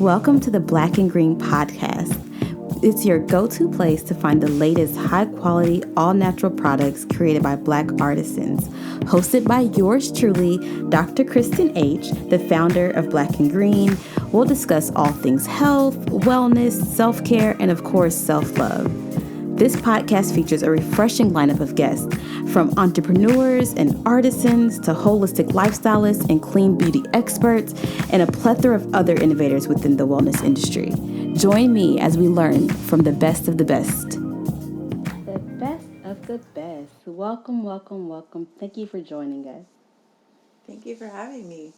Welcome to the Black and Green podcast. It's your go-to place to find the latest high-quality, all-natural products created by Black artisans. Hosted by yours truly, Dr. Kristian H., the founder of Black and Green. We'll discuss all things health, wellness, self-care, and of course, self-love. This podcast features a refreshing lineup of guests, from entrepreneurs and artisans to holistic lifestylists and clean beauty experts, and a plethora of other innovators within the wellness industry. Join me as we learn from the best of the best. The best of the best. Welcome, welcome, welcome. Thank you for joining us. Thank you for having me.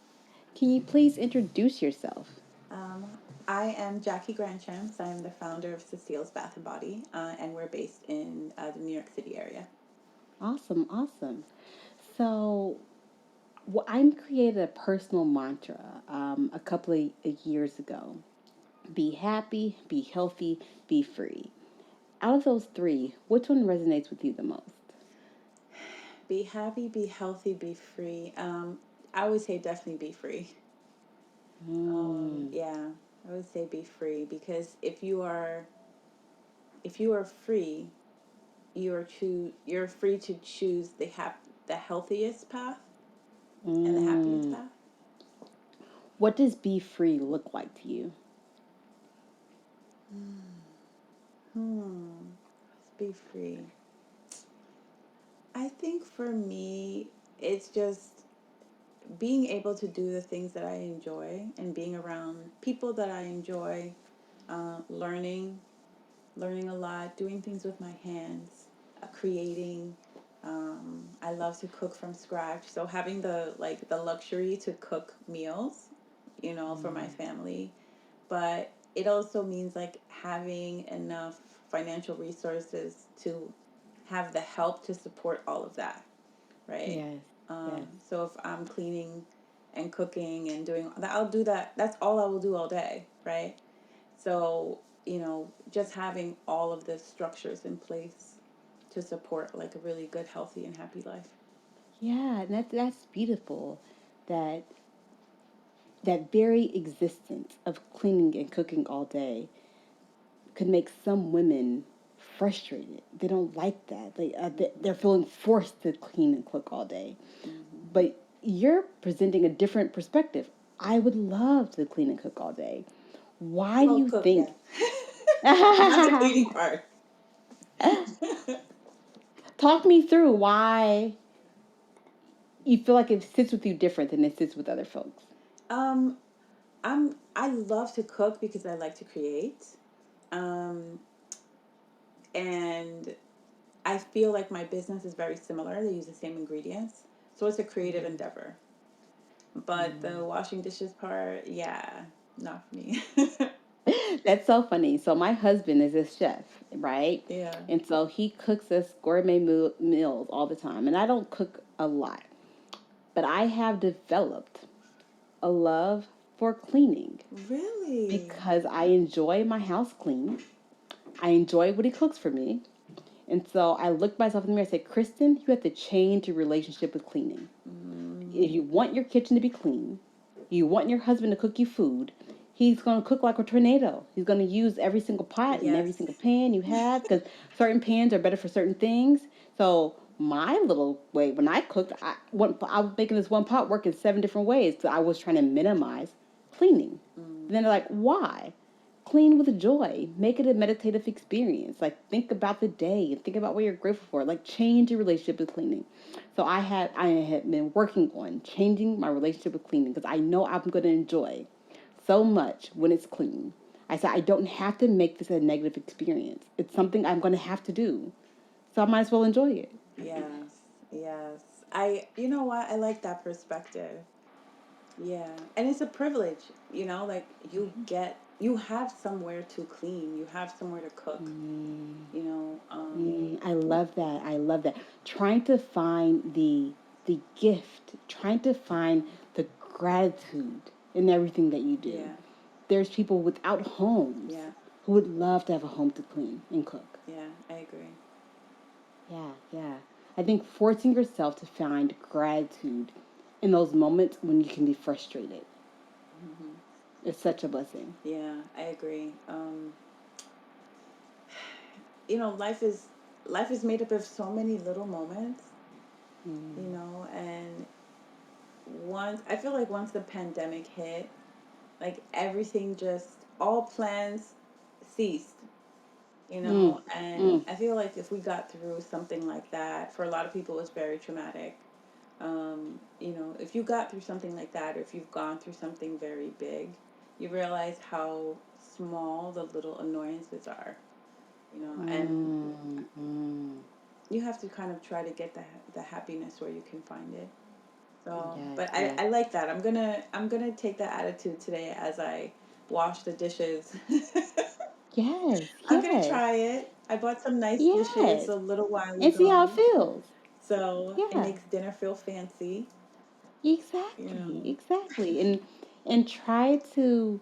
Can you please introduce yourself? I am Jackie Granchamps. I'm the founder of Cecile's Bath & Body, and we're based in the New York City area. Awesome, awesome. So, I created a personal mantra a couple of years ago. Be happy, be healthy, be free. Out of those three, which one resonates with you the most? Be happy, be healthy, be free. I would say definitely be free. Yeah, I would say be free, because if you are free, you're free to choose the healthiest path and the happiest path. What does be free look like to you? Be free. I think for me, it's just being able to do the things that I enjoy and being around people that I enjoy, learning a lot, doing things with my hands, creating. I love to cook from scratch, so having the luxury to cook meals, for my family, but it also means having enough financial resources to have the help to support all of that, right? Yes. Yes. So if I'm cleaning and cooking and doing that, I'll do that. That's all I will do all day, right? So, just having all of the structures in place to support a really good, healthy, and happy life. Yeah, and that's beautiful. That very existence of cleaning and cooking all day could make some women frustrated. They don't like that. They're feeling forced to clean and cook all day. Mm-hmm. But you're presenting a different perspective. I would love to clean and cook all day. Why do you think? Yeah. Not the cleaning part. Talk me through why you feel like it sits with you different than it sits with other folks. I love to cook because I like to create. And I feel like my business is very similar. They use the same ingredients. So it's a creative endeavor. But the washing dishes part, yeah, not for me. That's so funny. So my husband is a chef, right? Yeah. And so he cooks us gourmet meals all the time. And I don't cook a lot. But I have developed a love for cleaning. Really? Because I enjoy my house clean. I enjoy what he cooks for me. And so I look myself in the mirror and say, Kristen, you have to change your relationship with cleaning. If you want your kitchen to be clean, you want your husband to cook you food, he's going to cook like a tornado. He's going to use every single pot and every single pan you have, because certain pans are better for certain things. So my little way, when I cooked, I was making this one pot work in 7 different ways. So I was trying to minimize cleaning. And then they're like, why? Clean with joy. Make it a meditative experience. Think about the day and think about what you're grateful for. Change your relationship with cleaning. So I had been working on changing my relationship with cleaning, because I know I'm going to enjoy so much when it's clean. I said I don't have to make this a negative experience. It's something I'm going to have to do. So I might as well enjoy it. Yes. You know what? I like that perspective. Yeah. And it's a privilege, you have somewhere to clean, you have somewhere to cook, I love that. I love that. Trying to find the gift, trying to find the gratitude in everything that you do. Yeah. There's people without homes who would love to have a home to clean and cook. Yeah, I agree. Yeah. I think forcing yourself to find gratitude in those moments when you can be frustrated. It's such a blessing. Yeah, I agree. You know, life is made up of so many little moments, you Mm. know, and once I feel like once the pandemic hit, like everything just all plans ceased, you Mm. know, and Mm. I feel like if we got through something like that, for a lot of people, it's very traumatic. You know, if you got through something like that, or if you've gone through something very big, you realize how small the little annoyances are, you know, and Mm. Mm. you have to kind of try to get the happiness where you can find it. So, Yes, but yes. I like that. I'm gonna take that attitude today as I wash the dishes. Yes, I'm gonna yes, try it. I bought some nice dishes yes. a little while And see how it ago, feels. so it Yeah, makes dinner feel fancy. You exactly, know. exactly. And try to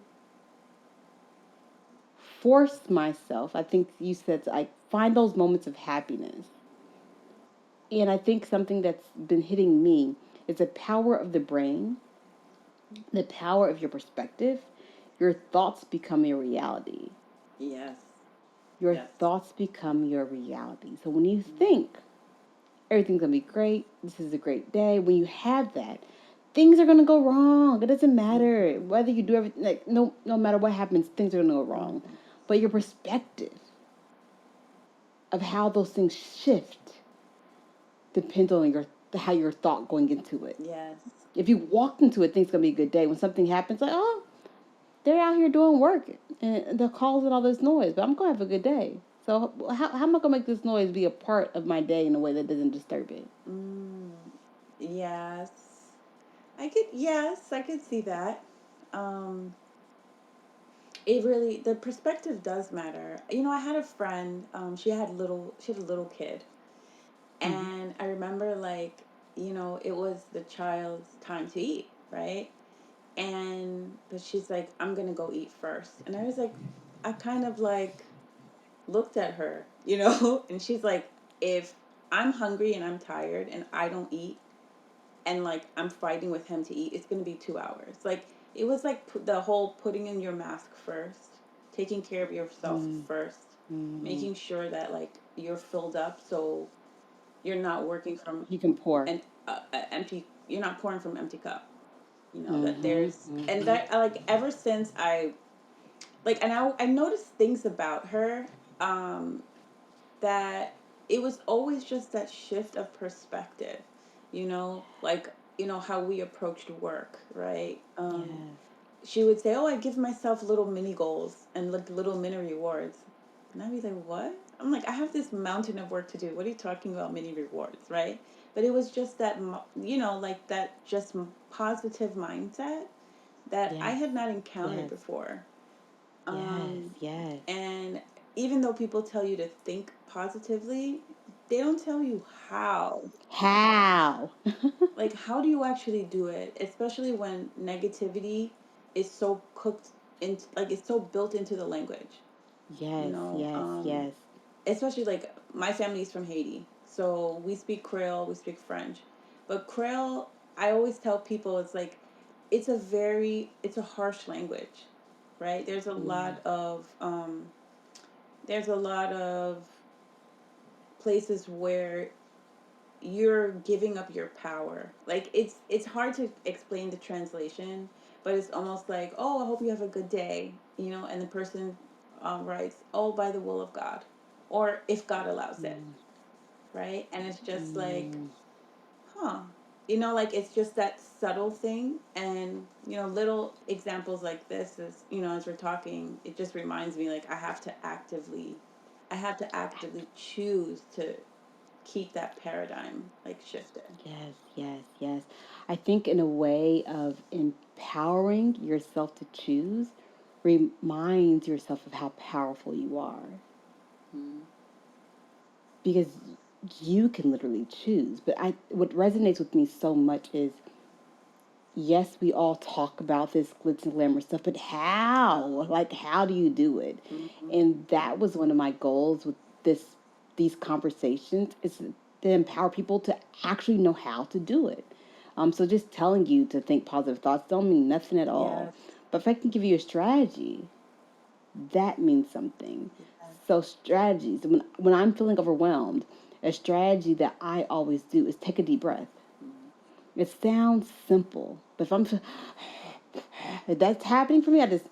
force myself. I think you said I find those moments of happiness. And I think something that's been hitting me is the power of the brain, the power of your perspective. Your thoughts become your reality. Yes. Your Yes. thoughts become your reality. So when you Mm-hmm. think everything's gonna be great, this is a great day, when you have that, things are gonna go wrong. It doesn't matter Mm-hmm. whether you do everything. Like no matter what happens, things are gonna go wrong. Mm-hmm. But your perspective of how those things shift depends on your how your thought going into it. Yes. If you walked into it, think it's gonna be a good day. When something happens, like they're out here doing work and they're causing all this noise, but I'm gonna have a good day. So how am I gonna make this noise be a part of my day in a way that doesn't disturb it? Mm. Yes. I could see that. Um, it really, the perspective does matter. You know, I had a friend, she had a little kid. Mm-hmm. And I remember like, you know, it was the child's time to eat, right? And, but she's like, I'm gonna go eat first. And I was like, I kind of like looked at her, you know, and she's like, if I'm hungry and I'm tired and I don't eat, and like I'm fighting with him to eat, it's gonna be 2 hours. Like it was like the whole putting in your mask first, taking care of yourself first, Mm-hmm. making sure that like you're filled up, so you're not working from You can pour. an empty. You're not pouring from empty cup. You know that Mm-hmm. there's and Mm-hmm. that like ever since I like and I noticed things about her um that it was always just that shift of perspective, you know, like, you know, how we approached work, right? Yes. She would say, oh, I give myself little mini goals and like little mini rewards. And I'd be like, what? I'm like, I have this mountain of work to do. What are you talking about, mini rewards, right? But it was just that, you know, like that just positive mindset that I Yes. had not encountered Yes. before. Yes. Um, Yes. and even though people tell you to think positively, they don't tell you how. How? Like, how do you actually do it? Especially when negativity is so cooked in, like, it's so built into the language, you Yes. know? Yes. Yes. Especially like my family is from Haiti. So we speak Creole, we speak French. But Creole, I always tell people it's like, it's a harsh language, right? Mm. There's a lot of places where you're giving up your power. Like it's hard to explain the translation, but it's almost like, oh, I hope you have a good day, you know, and the person writes, oh, by the will of God, or if God allows it, Mm. right? And it's just like, Mm. huh. You know, like it's just that subtle thing. And, you know, little examples like this is, you know, as we're talking, it just reminds me like I have to actively choose to keep that paradigm like shifted. Yes. Yes. Yes. I think in a way of empowering yourself to choose reminds yourself of how powerful you are Mm. because you can literally choose. But I what resonates with me so much is yes, we all talk about this glitz and glamour stuff, but how? Like, how do you do it? Mm-hmm. And that was one of my goals with this these conversations is to empower people to actually know how to do it. So just telling you to think positive thoughts don't mean nothing at all. Yes. But if I can give you a strategy, that means something. So strategies, when I'm feeling overwhelmed, a strategy that I always do is take a deep breath. It sounds simple, but if that's happening for me, I just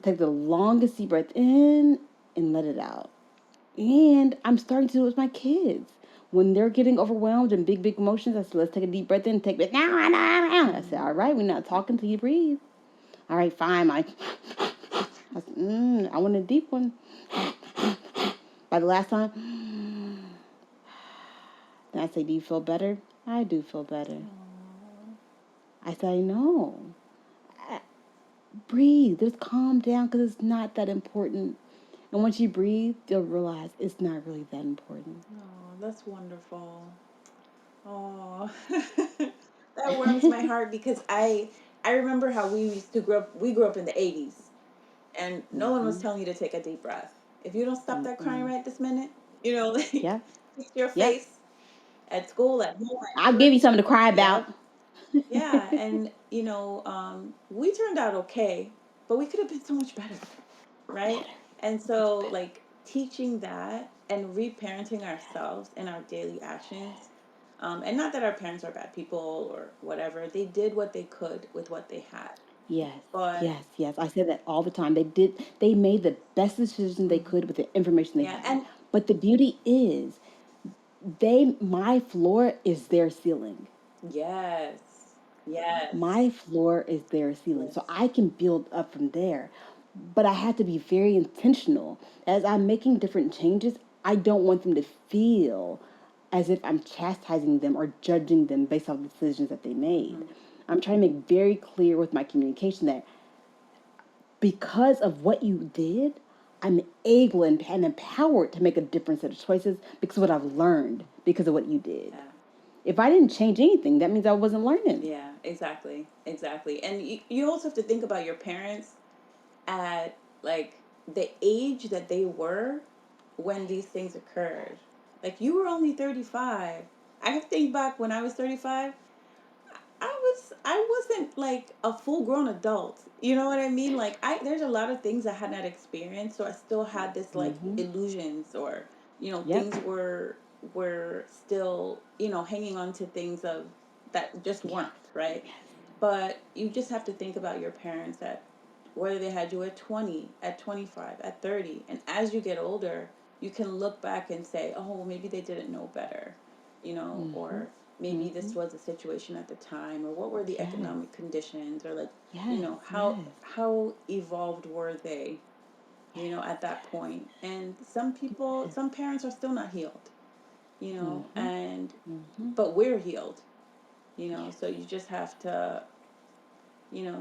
take the longest deep breath in and let it out. And I'm starting to do it with my kids. When they're getting overwhelmed and big emotions, I said, let's take a deep breath in, take it. I said, all right, we're not talking till you breathe. All right, fine. I want a deep one. By the last time, then I say, do you feel better? I do feel better. I say, no. Breathe. Just calm down because it's not that important. And once you breathe, you'll realize it's not really that important. Oh, that's wonderful. Oh, that warms my heart because I remember how we used to grow up. We grew up in the 80s, and no one was Mm-hmm. telling you to take a deep breath. If you don't stop that crying Mm-mm. right this minute, like Yep. fix your Yep. face at school, at home, at I'll give you church. something to cry about. Yep. Yeah, and we turned out okay, but we could have been so much better, right? Better. And Much so, better. like, teaching that and reparenting ourselves in our daily actions, and not that our parents are bad people or whatever, they did what they could with what they had. Yes. But Yes. Yes. I say that all the time. They made the best decision they could with the information they yeah, had. and But the beauty is my floor is their ceiling. yes, yes, My floor is their ceiling. yes, So I can build up from there. But I have to be very intentional. As I'm making different changes, I don't want them to feel as if I'm chastising them or judging them based off the decisions that they made. I'm trying to make very clear with my communication that because of what you did, I'm able and empowered to make a different set of choices because of what I've learned because of what you did. yeah. If I didn't change anything, that means I wasn't learning. Yeah, exactly, exactly. And you also have to think about your parents at like the age that they were when these things occurred. Like you were only 35. I think back when I was 35, I wasn't like a full grown adult. You know what I mean? Like I there's a lot of things I had not experienced, so I still had this like Mm-hmm. illusions or Yep. things were still, hanging on to things of that just Yes. weren't, right? Yes. But you just have to think about your parents at whether they had you at 20, at 25, at 30. And as you get older, you can look back and say, oh, well, maybe they didn't know better, Mm-hmm. or maybe Mm-hmm. this was a situation at the time, or what were the Yes. economic conditions, or like, Yes. Yes. how evolved were they, at that point. And Yes. some parents are still not healed, Mm-hmm. and Mm-hmm. but we're healed, so you just have to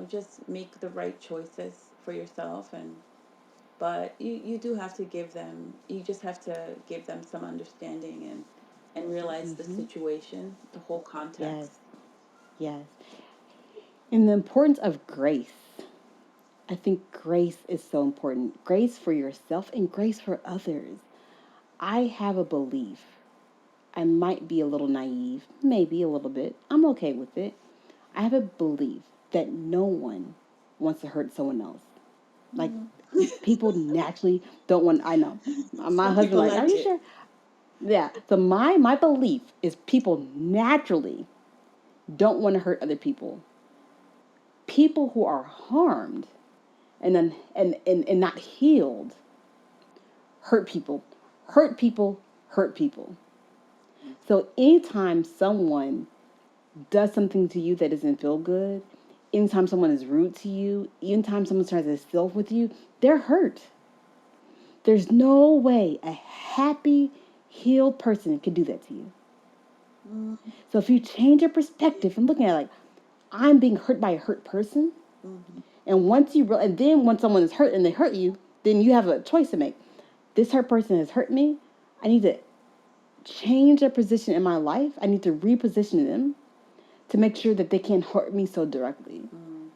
just make the right choices for yourself. And but you do have to give them you just have to give them some understanding and realize the Mm-hmm. situation, the whole Yes. context. Yes. And the importance of grace. I think grace is so important. Grace for yourself and grace for others. I have a belief. I might be a little naive, maybe a little bit. I'm okay with it. I have a belief that no one wants to hurt someone else. Like Mm. people naturally don't want. I know. My Some husband people like, are like you it. sure? Yeah. So my belief is people naturally don't want to hurt other people. People who are harmed and not healed hurt people, hurt people, hurt people. So anytime someone does something to you that doesn't feel good, anytime someone is rude to you, anytime someone tries to steal with you, they're hurt. There's no way a happy, healed person could do that to you. Mm. So if you change your perspective and looking at it like, I'm being hurt by a hurt person, Mm-hmm. and and then when someone is hurt and they hurt you, then you have a choice to make. This hurt person has hurt me. I need to change their position in my life. I need to reposition them to make sure that they can't hurt me so directly. Mm.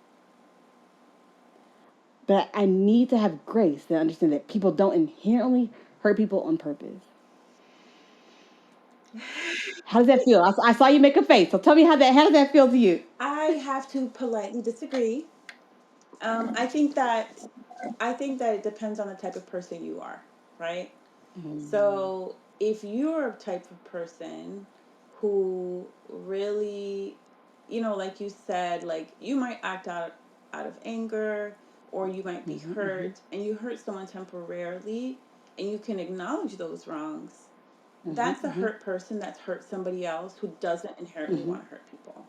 But I need to have grace to understand that people don't inherently hurt people on purpose. How does that feel? I saw you make a face. So tell me how does that feel to you? I have to politely disagree. I think that it depends on the type of person you are, right? Mm, So if you're a type of person who really, like you said, like you might act out of anger, or you might be mhm, mhm, hurt and you hurt someone temporarily, and you can acknowledge those wrongs. mhm, That's a mhm, hurt person that's hurt somebody else who doesn't inherently mhm. want to hurt people.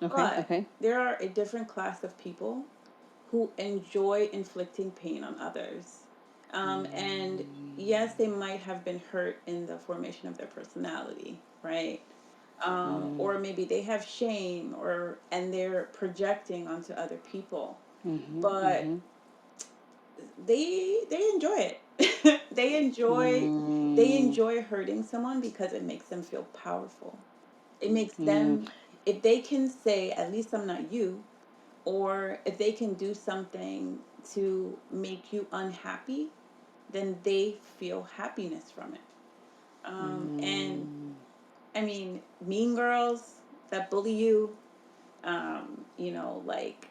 Okay, But okay. there are a different class of people who enjoy inflicting pain on others. And yes, they might have been hurt in the formation of their personality, right? Mm, Or maybe they have shame, or and they're projecting onto other people, mhm, but mhm. they enjoy it. They Mm, enjoy hurting someone because it makes them feel powerful. It makes mm, them, if they can say, at least I'm not you, or if they can do something to make you unhappy, then they feel happiness from it. And mm, I mean, mean girls that bully you, like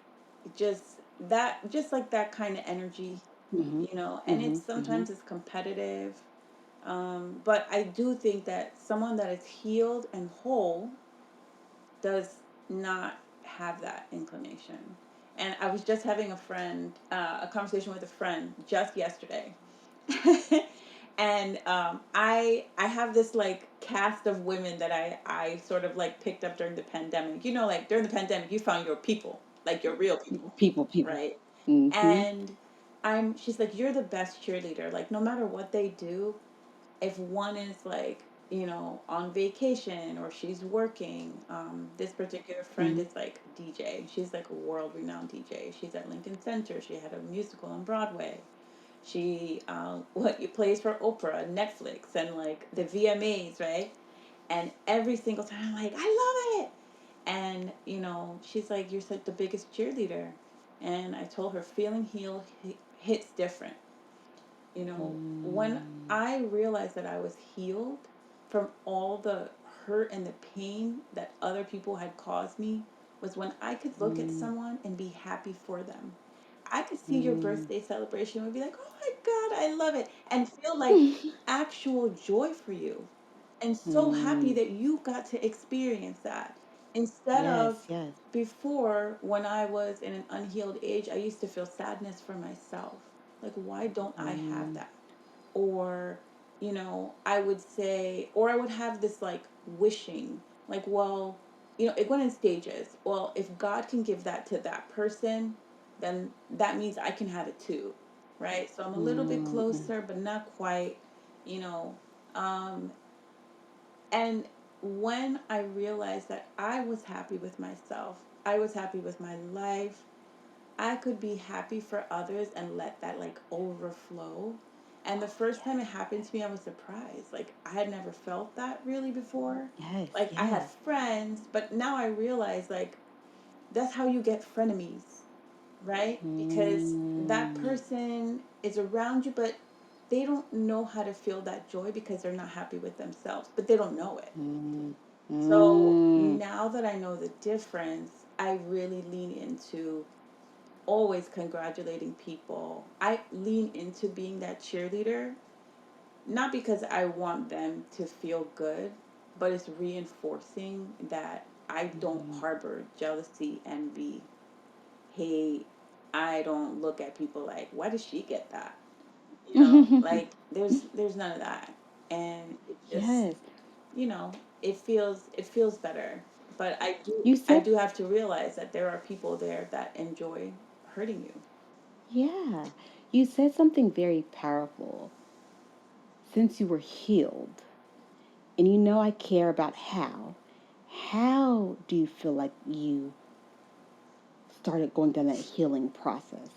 just like that kind of energy, mhm, and mhm, it's mhm, sometimes it's competitive. But I do think that someone that is healed and whole does not have that inclination. And I was just having a conversation with a friend just yesterday. And I have this like cast of women that I sort of like picked up during the pandemic. Like during the pandemic, you found your people, like your real people, People, people. right? Mhm, And she's like, you're the best cheerleader. Like no matter what they do, if one is like, on vacation or she's working, this particular friend mhm, is like DJ. She's like a world renowned DJ. She's at Lincoln Center. She had a musical on Broadway. She what you plays for Oprah, Netflix, and like the VMAs, right? And every single time I'm like, I love it. And she's like, you're such the biggest cheerleader. And I told her, feeling healed hits different. When mm, I realized that I was healed from all the hurt and the pain that other people had caused me, was when I could look at mm, someone and be happy for them. I could see your mm. birthday celebration and be like, oh my God, I love it. And feel like actual joy for you. And so happy Mm. that you got to experience that. Instead Yes, of yes. before, when I was in an unhealed age, I used to feel sadness for myself. Like, why don't I have Mm, that? Or I would say, or I would have this like wishing, like, well, it went in stages. Well, if God can give that to that person, then that means I can have it too, right? So I'm a little bit mm, mm, closer but not quite. you know um and when I realized that I was happy with myself, I was happy with my life, I could be happy for others and let that like overflow. And the first time it happened to me, I was surprised. Like I had never felt that really before. yes, Like I had yes. friends, but now I realize like that's how you get frenemies, right? Because that Mm, person is around you, but they don't know how to feel that joy because they're not happy with themselves, but they don't know it. mm, So mm. now that I know the difference, I really lean into always congratulating people. I lean into being that cheerleader, not because I want them to feel good, but it's reinforcing that I don't harbor jealousy, envy, hate. I don't look at people like, why does she get that? Like there's none of that. And it just, Yes. you know, it feels better. But You I said, do have to realize that there are people there that enjoy hurting you. yeah. You said something very powerful. Since you were healed, and you know I care about how do you feel like you started going down that healing process?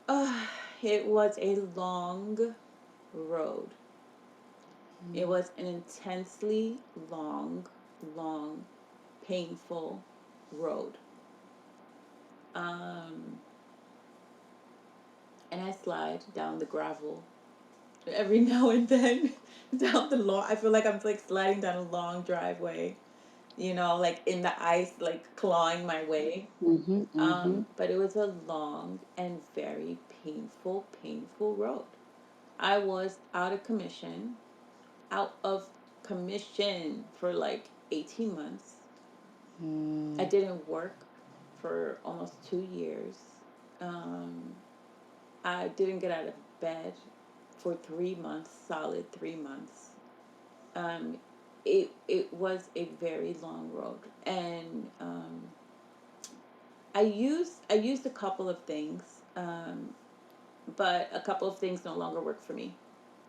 Uh, it was a long road. It was an intensely long, long, painful road. Um, and I slide down the gravel every now and then down the long. I feel like I'm like sliding down a long driveway, like in the ice, like clawing my way. Mm-hmm. Mm-hmm. But it was a long and very painful, painful road. I was out of commission for like 18 months. I Mm. didn't work for almost 2 years. Um, I didn't get out of bed for 3 months, solid 3 months. Um, it was a very long road, and I used a couple of things, but a couple of things no longer work for me.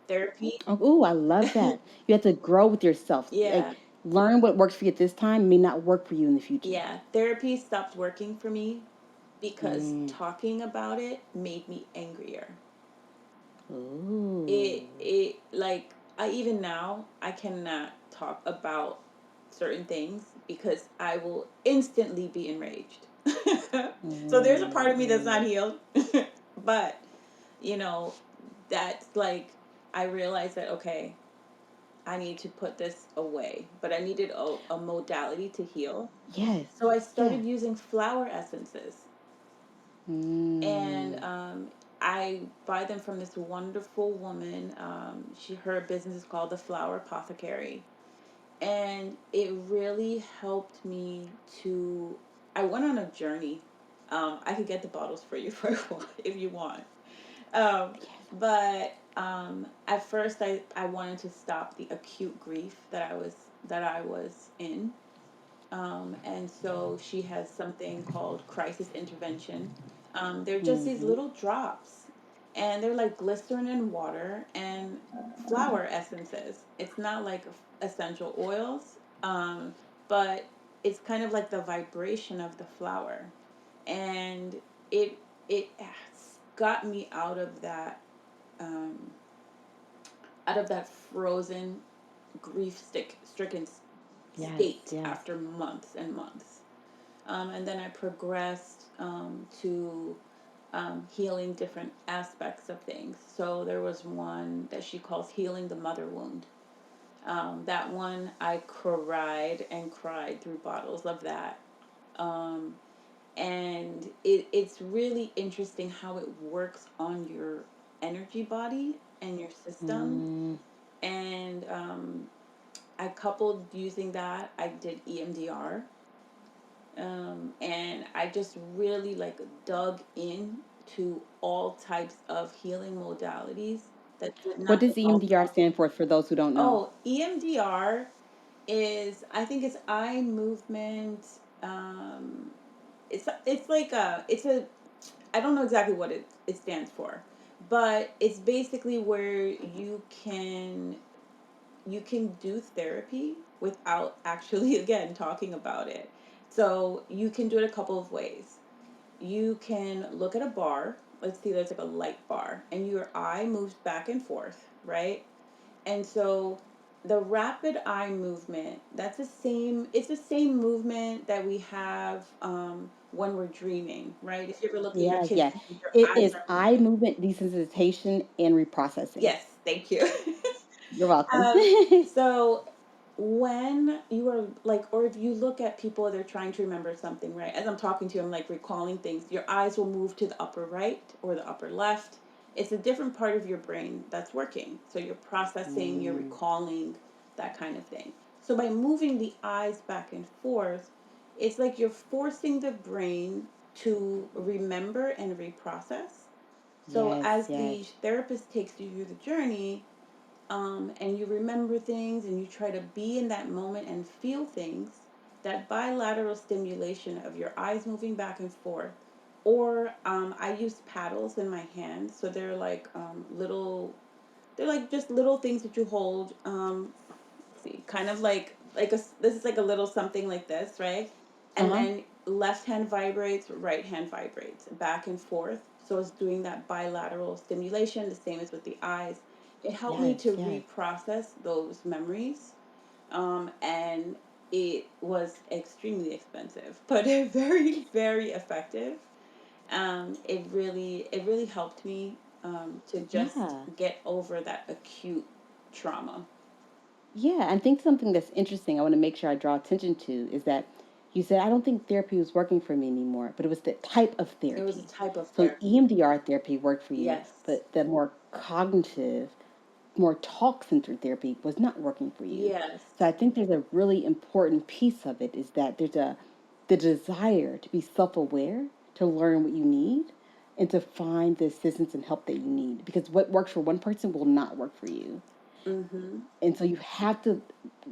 Therapy, Oh, ooh, I love that. You have to grow with yourself. Like, yeah, learn what works for you at this time may not work for you in the future. yeah, therapy stopped working for me because Mm. talking about it made me angrier. Ooh. It like I even now I cannot talk about certain things because I will instantly be enraged. So there's a part of me that's not Mm. healed. But you know that's like I realized that okay, I need to put this away, but I needed a modality to heal. Yes. So I Yes. started using flower essences, and Mm. I buy them from this wonderful woman. Her business is called the Flower Apothecary, and it really helped me to. I went on a journey. I could get the bottles for you if you want. Um, but at first, I wanted to stop the acute grief that I was in. And so she has something called crisis intervention. They're just these Mm-hmm. little drops, and they're like glycerin and water and flower essences. It's not like essential oils, but it's kind of like the vibration of the flower, and it it got me um, out of that frozen stricken Yes. state Yes. after months and months. And then I progressed to healing different aspects of things. So there was one that she calls healing the mother wound. That one I cried and cried through bottles of that. Um, and it's really interesting how it works on your energy body and your system. Mm. And I coupled using that. I did EMDR, and I just really like dug in to all types of healing modalities that did What not does involve EMDR talking. stand for those who don't know? Oh, EMDR is I think it's eye movement. It's like a I don't know exactly what it stands for, but it's basically where you can do therapy without actually again talking about it. So you can do it a couple of ways. You can look at a bar. Let's see, there's like a light bar, and your eye moves back and forth, right? And so the rapid eye movement, it's the same movement that we have when we're dreaming, right? If you ever look at your Yes. kids' Yes. dreams, your It eyes is are eye moving. movement desensitization and reprocessing. Yes, thank you. You're welcome. So when you are like, or if you look at people, they're trying to remember something, right? As I'm talking to you, I'm like recalling things. Your eyes will move to the upper right or the upper left. It's a different part of your brain that's working. So you're processing, you're Mm. recalling, that kind of thing. So by moving the eyes back and forth, it's like you're forcing the brain to remember and reprocess. So Yes. as Yes. the therapist takes you through the journey, and you remember things and you try to be in that moment and feel things, that bilateral stimulation of your eyes moving back and forth. Or I use paddles in my hands, so they're like just little things that you hold. Let's see, kind of this is like a little something like this, right? Uh And huh. then left hand vibrates, right hand vibrates, back and forth. So it's doing that bilateral stimulation, the same as with the eyes. It helped me Yes. to Yes. reprocess those memories, and it was extremely expensive, but very, very effective. It really helped me to just Yeah. get over that acute trauma. Yeah, I think something that's interesting I want to make sure I draw attention to is that you said, I don't think therapy was working for me anymore, but it was the type of It was a therapy. type of So therapy. EMDR therapy worked for you, Yes. but the more cognitive, more talk centered therapy was not working for you. Yes. So I think there's a really important piece of it is that there's the desire to be self aware, to learn what you need, and to find the assistance and help that you need. Because what works for one person will not work for you. Mm-hmm. And so you have to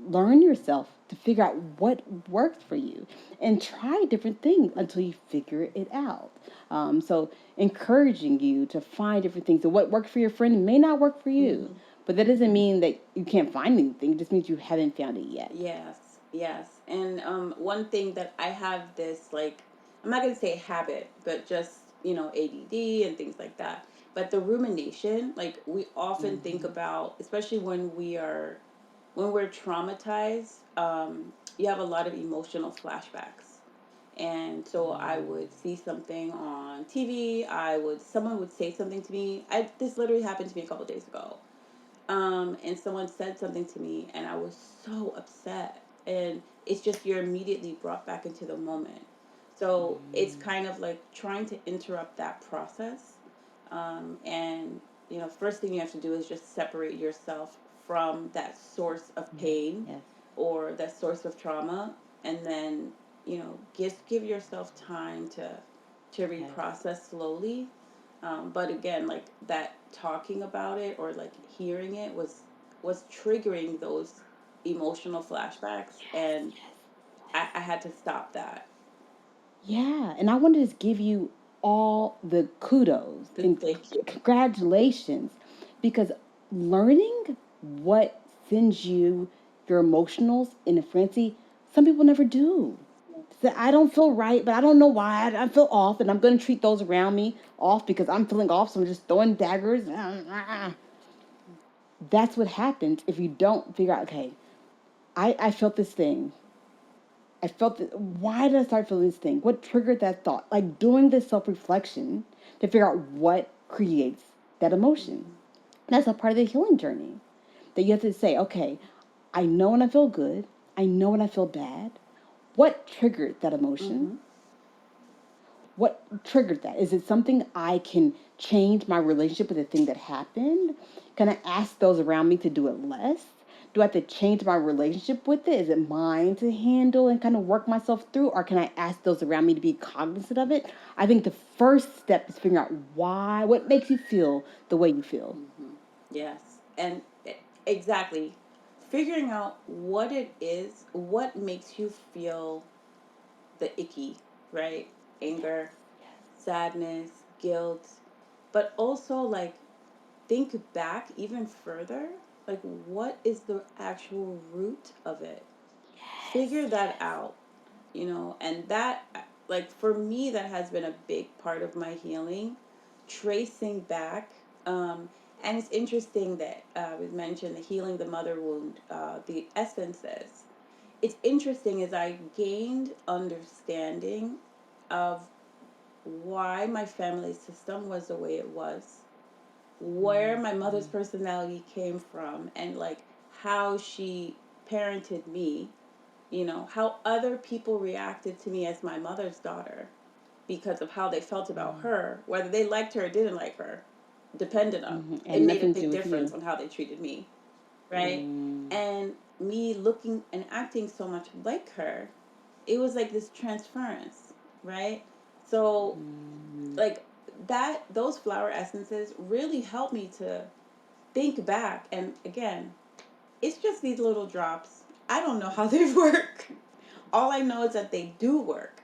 learn yourself to figure out what works for you and try different things until you figure it out. So encouraging you to find different things. So what works for your friend may not work for you, Mm-hmm. but that doesn't mean that you can't find anything. It just means you haven't found it yet. Yes, yes. And one thing that I have this, like, I'm not going to say habit, but just, ADD and things like that. But the rumination, like, we often think Mm-hmm. about, especially when we're traumatized, you have a lot of emotional flashbacks. And so I would see something on TV. Someone would say something to me. This literally happened to me a couple days ago, and someone said something to me, and I was so upset. And it's just you're immediately brought back into the moment. So it's kind of like trying to interrupt that process. And first thing you have to do is just separate yourself from that source of Yes, pain yes, or that source of trauma, and then just give yourself time to yes. reprocess slowly. But again, like that talking about it or like hearing it was triggering those emotional flashbacks, and I had to stop that. Yeah, and I want to just give you all the kudos and Thank you. congratulations because learning what sends you your emotionals in a frenzy, some people never do. So I don't feel right, but I don't know why. I feel off, and I'm going to treat those around me off because I'm feeling off, so I'm just throwing daggers. That's what happens if you don't figure out, okay, I felt this thing. I felt that. Why did I start feeling this thing? What triggered that thought? Like doing this self reflection to figure out what creates that emotion. Mm-hmm. That's a part of the healing journey. That you have to say, okay, I know when I feel good. I know when I feel bad. What triggered that emotion? Mm-hmm. What triggered that? Is it something I can change my relationship with the thing that happened? Can I ask those around me to do it less? Do I have to change my relationship with it? Is it mine to handle and kind of work myself through? Or can I ask those around me to be cognizant of it? I think the first step is figuring out why, what makes you feel the way you feel. Mm-hmm. Yes, and exactly, figuring out what it is, what makes you feel the icky, right? Anger, sadness, guilt, but also like think back even further. Like, what is the actual root of it? Figure that out, and that, like, for me, that has been a big part of my healing, tracing back. And it's interesting that we mentioned the healing the mother wound, the essences. It's interesting as I gained understanding of why my family system was the way it was, where my mother's personality came from, and like how she parented me, how other people reacted to me as my mother's daughter because of how they felt about her, whether they liked her or didn't like her, depended on. It And made a nothing to do big with difference you. on how they treated me, right? Mm, And me looking and acting so much like her, it was like this transference, right? So, mm, like, that those flower essences really helped me to think back. And again, it's just these little drops. I don't know how they work. All I know is that they do work,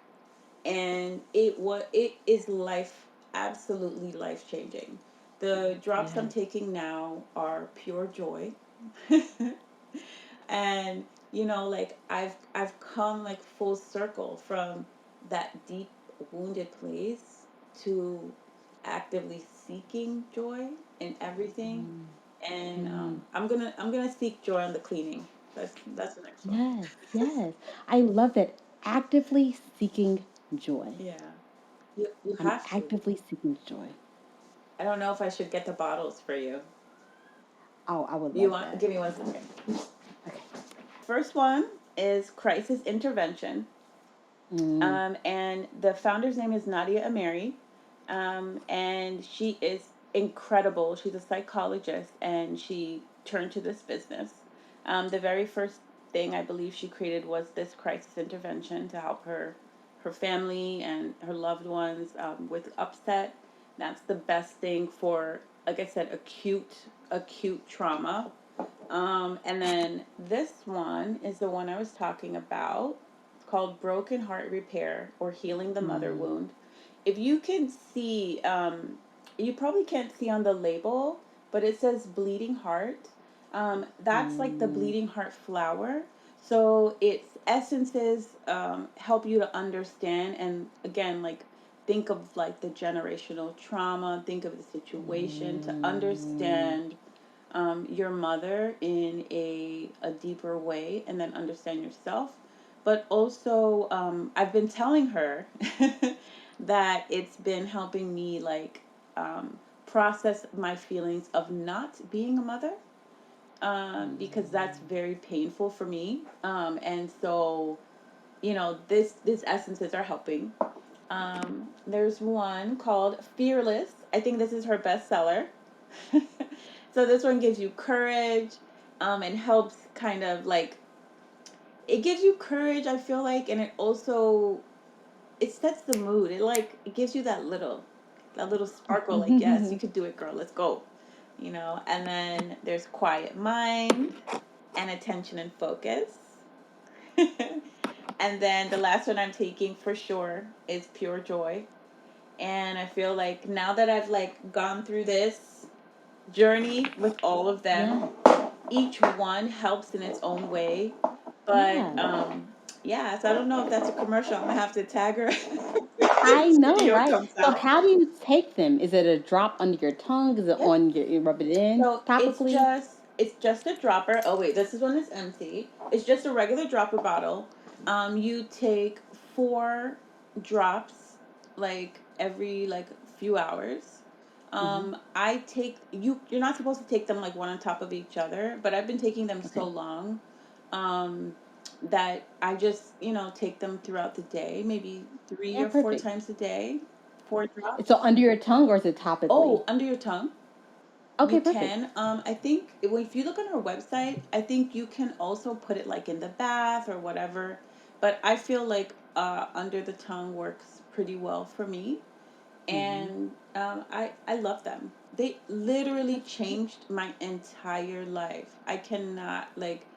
and it is life, absolutely life changing. The drops I'm yes. taking now are pure joy. And like I've come like full circle from that deep wounded place to actively seeking joy in everything. And Mm. I'm gonna seek joy on the cleaning. That's the next one. Yes, yes. I love that. Actively seeking joy. Yeah, you I'm have to. actively seeking joy. I don't know if I should get the bottles for you. Oh, I would You love want? that. Give me 1 second. first one is crisis intervention. And the founder's name is Nadia Ameri. And she is incredible. She's a psychologist, and she turned to this business. The very first thing I believe she created was this crisis intervention to help her family and her loved ones with upset. That's the best thing for, like I said, acute trauma. And then this one is the one I was talking about. It's called Broken Heart Repair, or Healing the Mother Wound. If you can see, you probably can't see on the label, but it says bleeding heart. That's like the bleeding heart flower. So its essences help you to understand, and again, like, think of like the generational trauma, think of the situation to understand your mother in a deeper way, and then understand yourself. But also, I've been telling her that it's been helping me, like, process my feelings of not being a mother, because that's very painful for me. And so, this essences are helping. There's one called Fearless. I think this is her bestseller. So this one gives you courage, and helps kind of like, it gives you courage, I feel like, and it sets the mood. It gives you that little sparkle, like, yes, you could do it, girl, let's go. And then there's Quiet Mind and Attention and Focus. And then the last one I'm taking for sure is Pure Joy. And I feel like now that I've like gone through this journey with all of them, each one helps in its own way. But yeah, so I don't know if that's a commercial. I'm gonna have to tag her. I This know, video right? comes So out. how do you take them? Is it a drop under your tongue? Is it Yep. on you rub it in So topically? it's just a dropper. Oh wait, this is one that's empty. It's just a regular dropper bottle. You take 4 drops, like every like few hours. I take You're not supposed to take them like one on top of each other, but I've been taking them so Okay. long, um, that I just take them throughout the day, maybe three Yeah, or four perfect. times a day. 4 drops. So under your tongue, or is it topically? Oh, under your tongue. You Okay, perfect. can. I think if you look on our website, I think you can also put it like in the bath or whatever. But I feel like under the tongue works pretty well for me, and I love them. They literally That's great. changed my entire life. I cannot, like,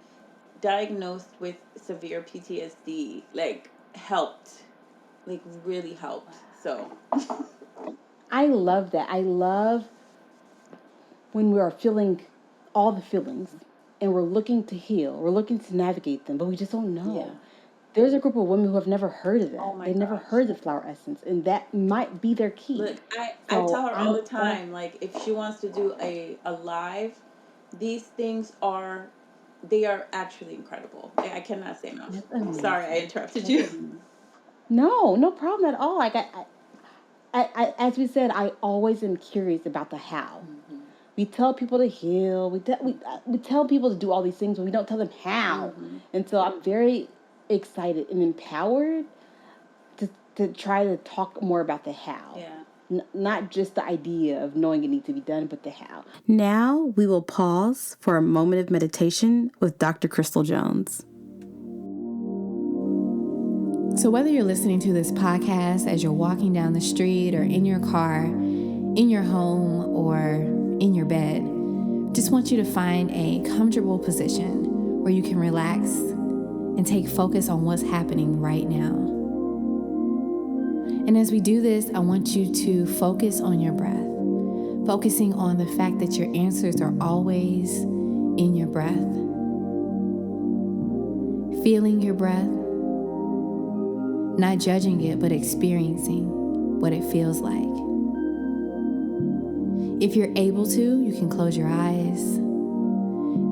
diagnosed with severe PTSD, like, helped, like, really helped. So I love that. I love when we are feeling all the feelings and we're looking to heal, we're looking to navigate them, but we just don't yeah. know. There's a group of women who have never heard of Oh that. my They've never gosh. heard of flower essence, and that might be their key. Look, I tell So her all I'm the glad. time, like, if she wants to do a live, these things they are actually incredible. I cannot say enough. That's Sorry, I amazing. interrupted That's you. amazing. No, no problem at all. Like as we said, I always am curious about the how. We tell people to heal. We tell people to do all these things, but we don't tell them how. Mm-hmm. And so I'm very excited and empowered to try to talk more about the how. Yeah. Not just the idea of knowing it needs to be done, but the how. Now we will pause for a moment of meditation with Dr. Crystal Jones. So, whether you're listening to this podcast as you're walking down the street or in your car, in your home, or in your bed, just want you to find a comfortable position where you can relax and take focus on what's happening right now. And as we do this, I want you to focus on your breath, focusing on the fact that your answers are always in your breath, feeling your breath, not judging it, but experiencing what it feels like. If you're able to, you can close your eyes.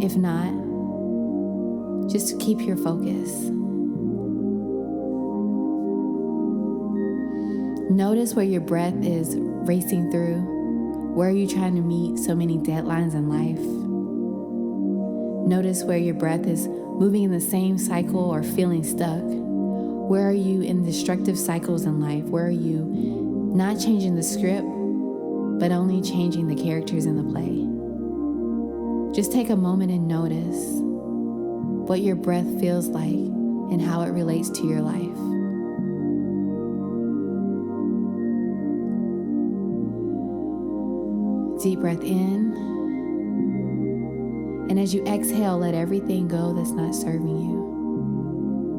If not, just keep your focus. Notice where your breath is racing through. Where are you trying to meet so many deadlines in life? Notice where your breath is moving in the same cycle or feeling stuck? Where are you in destructive cycles in life? Where are you not changing the script, but only changing the characters in the play? Just take a moment and notice what your breath feels like and how it relates to your life. Deep breath in. And as you exhale, let everything go that's not serving you.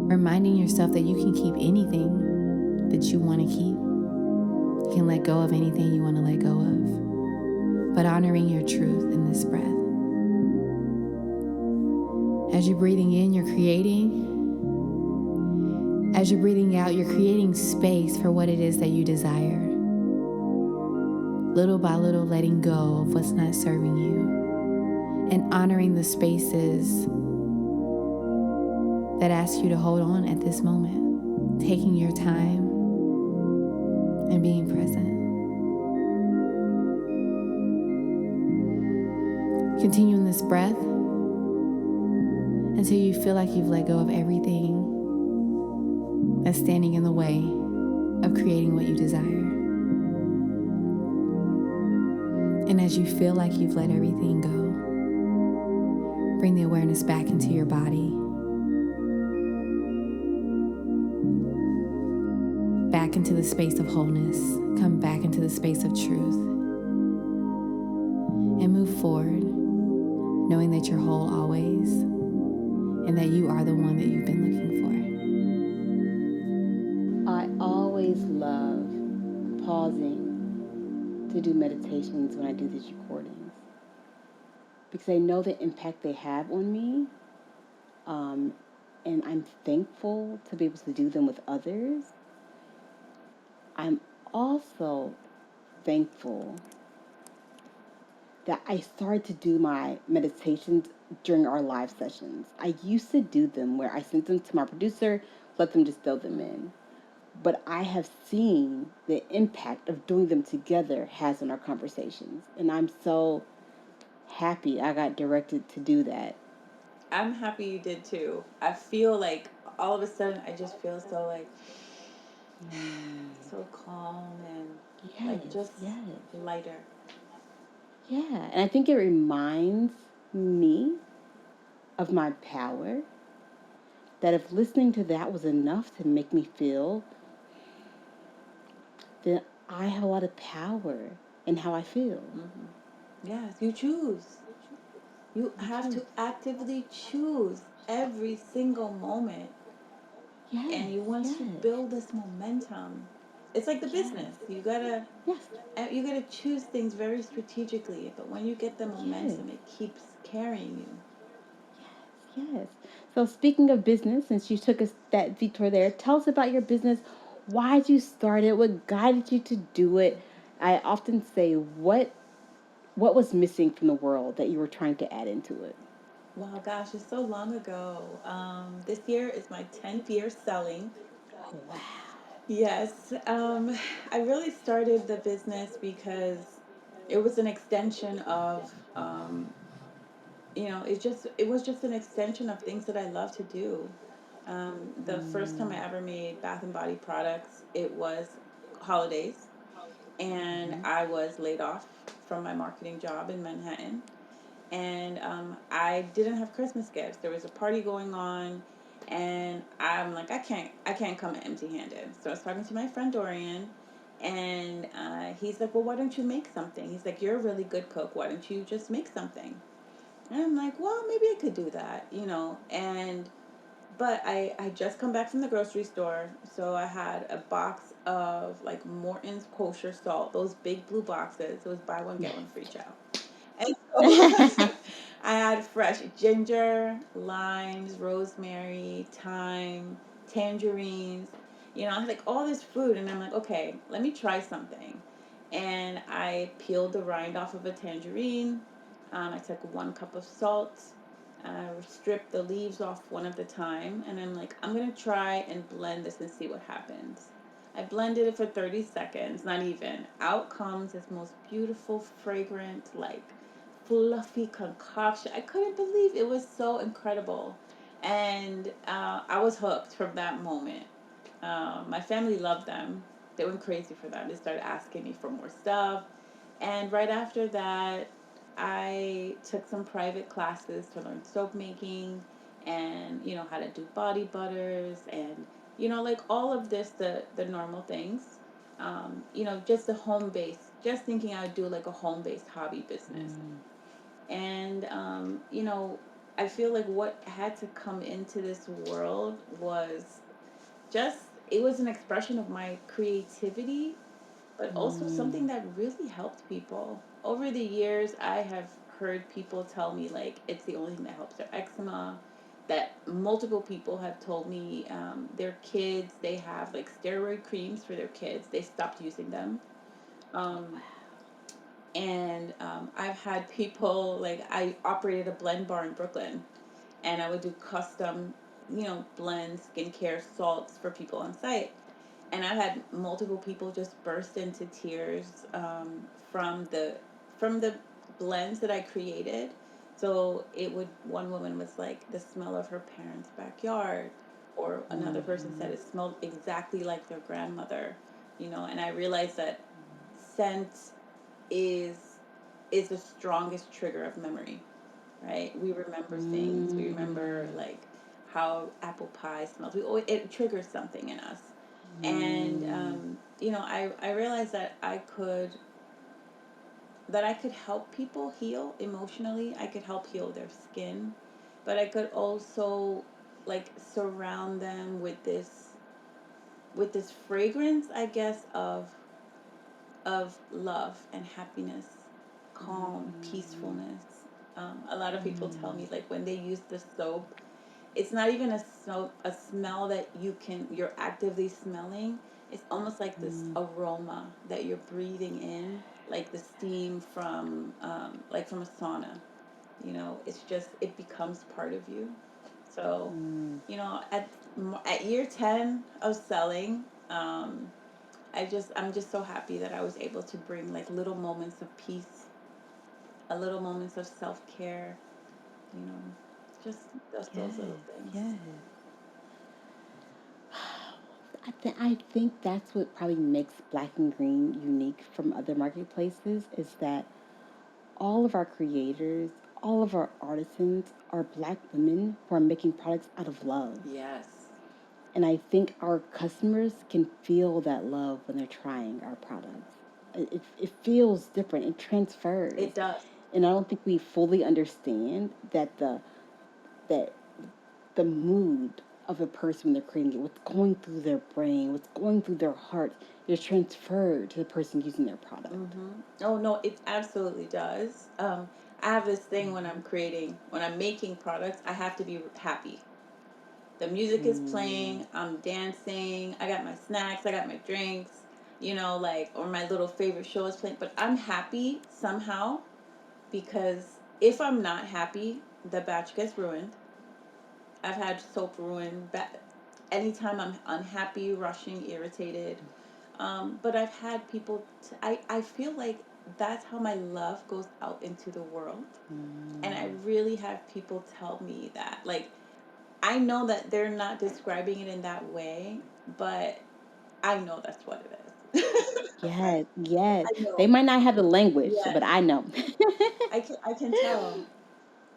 Reminding yourself that you can keep anything that you want to keep. You can let go of anything you want to let go of. But honoring your truth in this breath. As you're breathing in, you're creating. As you're breathing out, you're creating space for what it is that you desire. Little by little, letting go of what's not serving you. And honoring the spaces that ask you to hold on at this moment. Taking your time and being present. Continuing this breath until you feel like you've let go of everything that's standing in the way of creating what you desire. And as you feel like you've let everything go, bring the awareness back into your body, back into the space of wholeness, come back into the space of truth, and move forward, knowing that you're whole always, and that you are the one that you've been looking for. I always love pausing to do meditations when I do these recordings, because I know the impact they have on me, and I'm thankful to be able to do them with others. I'm also thankful that I started to do my meditations during our live sessions. I used to do them where I sent them to my producer, let them just fill them in. But I have seen the impact of doing them together has on our conversations. And I'm so happy I got directed to do that. I'm happy you did too. I feel like all of a sudden I just feel so like so calm and like just lighter. Yeah, and I think it reminds me of my power. That if listening to that was enough to make me feel, then I have a lot of power in how I feel. Mm-hmm. Yes, you choose. You have to actively choose every single moment. Yes, And you once you build this momentum, it's like the business. You gotta choose things very strategically. But when you get the momentum, it keeps carrying you. Yes. So speaking of business, since you took us that detour there, tell us about your business. Why did you start it? What guided you to do it? I often say, what was missing from the world that you were trying to add into it? Wow, gosh, it's so long ago. This year is my 10th year selling. Oh, wow. Yes. I really started the business because it was an extension of, it was just an extension of things that I love to do. The first time I ever made Bath and Body products, it was holidays, and I was laid off from my marketing job in Manhattan. And I didn't have Christmas gifts. There was a party going on, and I'm like, I can't come empty-handed. So I was talking to my friend Dorian, and he's like, well, why don't you make something? He's like, you're a really good cook. Why don't you just make something? And I'm like, well, maybe I could do that, but I just come back from the grocery store, so I had a box of like Morton's kosher salt, those big blue boxes. It was buy one get one free, child. And so I had fresh ginger, limes, rosemary, thyme, tangerines. I had like all this fruit, and I'm like, okay, let me try something. And I peeled the rind off of a tangerine. I took 1 cup of salt. I stripped the leaves off one at a time, and I'm like, I'm gonna try and blend this and see what happens. I blended it for 30 seconds, not even. Out comes this most beautiful, fragrant, like fluffy concoction. I couldn't believe it was so incredible. And I was hooked from that moment. My family loved them. They went crazy for them. They started asking me for more stuff. And right after that, I took some private classes to learn soap making and, how to do body butters and, like all of this, the normal things. Just the home base, just thinking I would do like a home based hobby business. And, I feel like what had to come into this world was just, it was an expression of my creativity, but also something that really helped people. Over the years, I have heard people tell me, like, it's the only thing that helps their eczema. That multiple people have told me their kids, they have like steroid creams for their kids. They stopped using them. Um, and I've had people, like, I operated a blend bar in Brooklyn, and I would do custom, blends, skincare, salts for people on site. And I've had multiple people just burst into tears from the blends that I created. So one woman was like, the smell of her parents' backyard, or another person said it smelled exactly like their grandmother, and I realized that scent is is the strongest trigger of memory, right? We remember things. We remember, like, how apple pie smells. It triggers something in us. And I realized that I could help people heal emotionally. I could help heal their skin, but I could also, like, surround them with this fragrance, I guess, of love and happiness, calm, peacefulness. A lot of people tell me, like, when they use the soap, it's not even a smell that you're actively smelling. It's almost like this aroma that you're breathing in, like the steam from a sauna. It's just, it becomes part of you. So, at year 10 of selling, I'm just so happy that I was able to bring, like, little moments of peace, a little moments of self-care, you know, just Yes, those little things. yes. I think that's what probably makes Black and Green unique from other marketplaces is that all of our creators, all of our artisans are Black women who are making products out of love. Yes. And I think our customers can feel that love when they're trying our products. It feels different. It transfers. It does. And I don't think we fully understand that the mood of a person when they're creating it, what's going through their brain, what's going through their heart, is transferred to the person using their product. Oh no, it absolutely does. I have this thing when I'm making products, I have to be happy. The music is playing, I'm dancing, I got my snacks, I got my drinks, like, or my little favorite show is playing, but I'm happy somehow, because if I'm not happy, the batch gets ruined. I've had soap ruined. Anytime I'm unhappy, rushing, irritated. But I've had people, I feel like that's how my love goes out into the world. And I really have people tell me that. Like, I know that they're not describing it in that way, but I know that's what it is. Yes, yes. I They know. might not have the language, Yes. but I know. I can tell.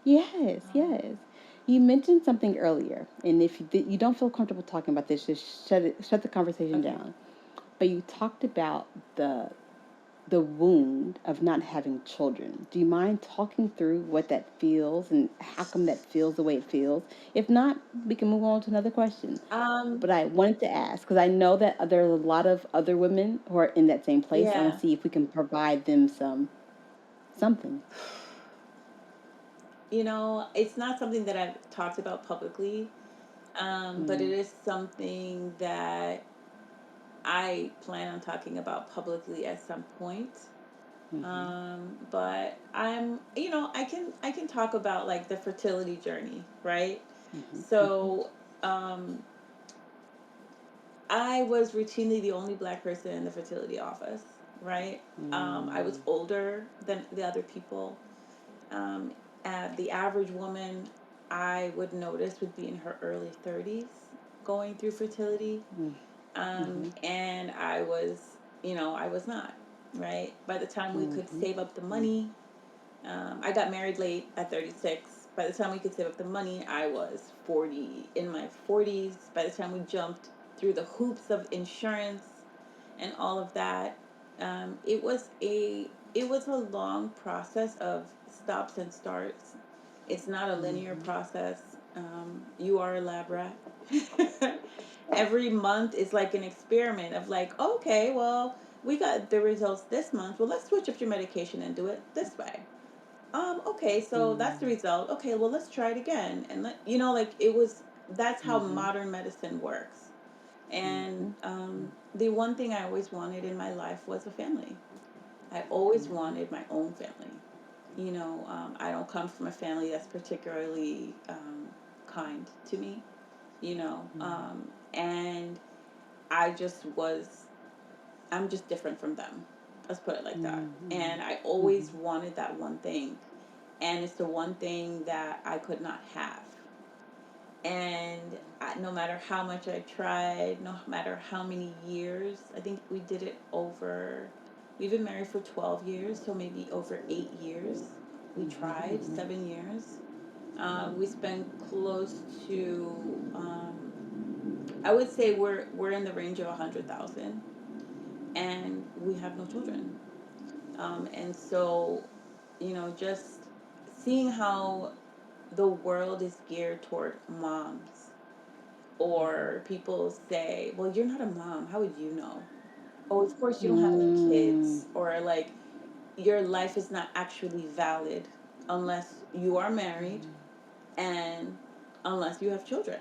Yes, Um, yes. You mentioned something earlier, and if you don't feel comfortable talking about this, just shut the conversation okay. down. But you talked about the the wound of not having children. Do you mind talking through what that feels and how come that feels the way it feels? If not, we can move on to another question. Um, But I wanted to ask because I know that there are a lot of other women who are in that same place. I want yeah. to see if we can provide them something. It's not something that I've talked about publicly, but it is something that I plan on talking about publicly at some point. But I can talk about, like, the fertility journey, right? So, um, I was routinely the only Black person in the fertility office, right? I was older than the other people. Um, the average woman, I would notice would be in her early 30s, going through fertility. And I was, I was not, right? By the time we could save up the money, I got married late at 36. By the time we could save up the money, I was 40, in my 40s. By the time we jumped through the hoops of insurance and all of that, it was a long process of stops and starts. It's not a linear process. You are a lab rat. Every month is like an experiment of like, okay, well, we got the results this month. Well, let's switch up your medication and do it this way. Okay, so that's the result. Okay, well, let's try it again. And like that's how modern medicine works. And the one thing I always wanted in my life was a family. I always wanted my own family. I don't come from a family that's particularly kind to me, and I just was, I'm just different from them. Let's put it like that. And I always wanted that one thing. And it's the one thing that I could not have. And no matter how much I tried, no matter how many years, I think we did it over, we've been married for 12 years, so maybe over 8 years. We tried 7 years. We spent close to, I would say we're in the range of 100,000, and we have no children. And so, just seeing how the world is geared toward moms, or people say, well, you're not a mom, how would you know? Oh, of course you don't have any kids, or like your life is not actually valid unless you are married, and unless you have children.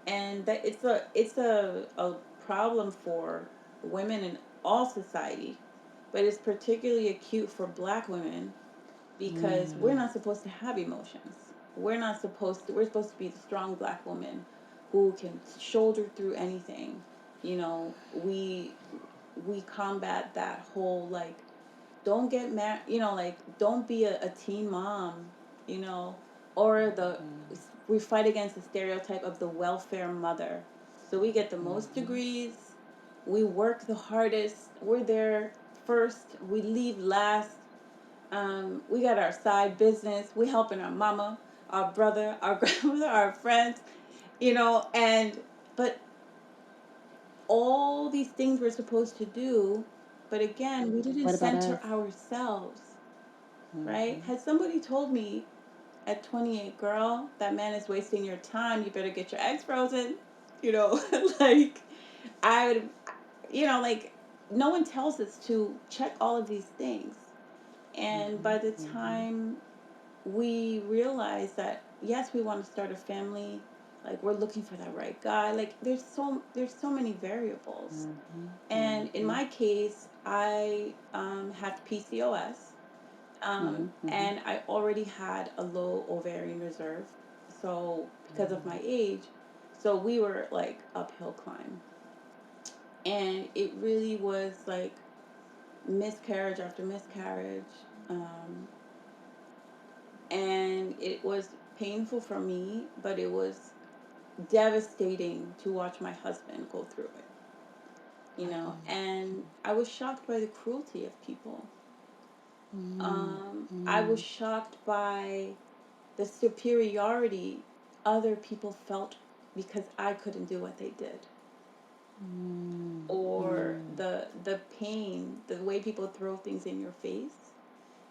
And that it's a problem for women in all society, but it's particularly acute for Black women, because we're not supposed to have emotions. We're supposed to be the strong Black woman who can shoulder through anything. We combat that whole, like, don't get mad, like, don't be a teen mom, you know, or we fight against the stereotype of the welfare mother. So we get the most degrees, we work the hardest, we're there first, we leave last. We got our side business, we helping our mama, our brother, our grandmother, our friends, and but all these things we're supposed to do, but again, we didn't What about center us? ourselves, right? Had somebody told me at 28, girl, that man is wasting your time, you better get your eggs frozen, you know, like, I would, like, no one tells us to check all of these things. And by the time we realize that, yes, we want to start a family, like, we're looking for that right guy, like, there's so many variables. And in my case, I had PCOS, and I already had a low ovarian reserve, so because of my age, so we were like uphill climb, and it really was like miscarriage after miscarriage, and it was painful for me, but it was devastating to watch my husband go through it. And I was shocked by the cruelty of people. I was shocked by the superiority other people felt because I couldn't do what they did, or the pain, the way people throw things in your face.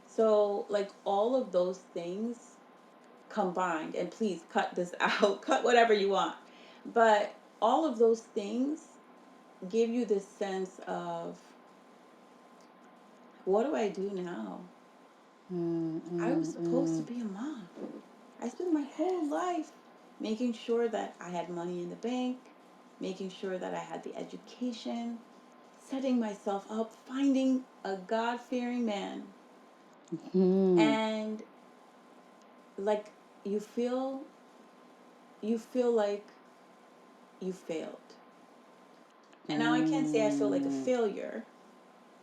So, like, all of those things combined, and please cut this out, cut whatever you want, but all of those things give you this sense of, what do I do now? I was supposed to be a mom. I spent my whole life making sure that I had money in the bank, making sure that I had the education, setting myself up, finding a God-fearing man. And, like, you feel like you failed. And now I can't say I feel like a failure,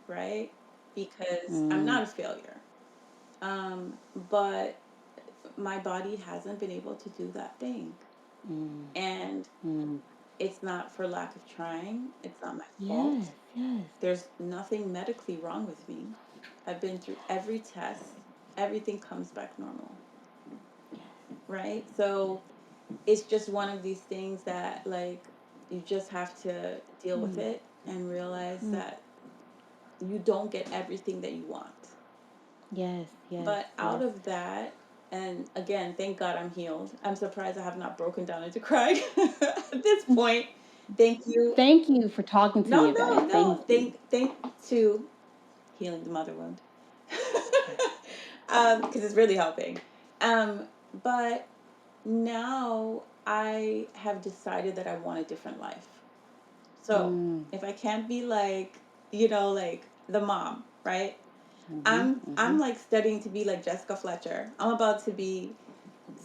right? Because I'm not a failure. But my body hasn't been able to do that thing. Mm. And Mm. it's not for lack of trying. It's not my Yes, fault. yes. There's nothing medically wrong with me. I've been through every test. Everything comes back normal. Right? So it's just one of these things that, like, you just have to deal with Mm. it and realize Mm. that you don't get everything that you want. Yes, yes, But out yes. of that, and again, thank God I'm healed. I'm surprised I have not broken down into crying at this point. Thank you. Thank you for talking to me No, about no, it. Thank no. you. Thank to healing the mother wound. Yes. Because it's really helping. Um, but now I have decided that I want a different life. So Mm. if I can't be like, like the mom, right? Mm-hmm. I'm Mm-hmm. like studying to be like Jessica Fletcher. I'm about to be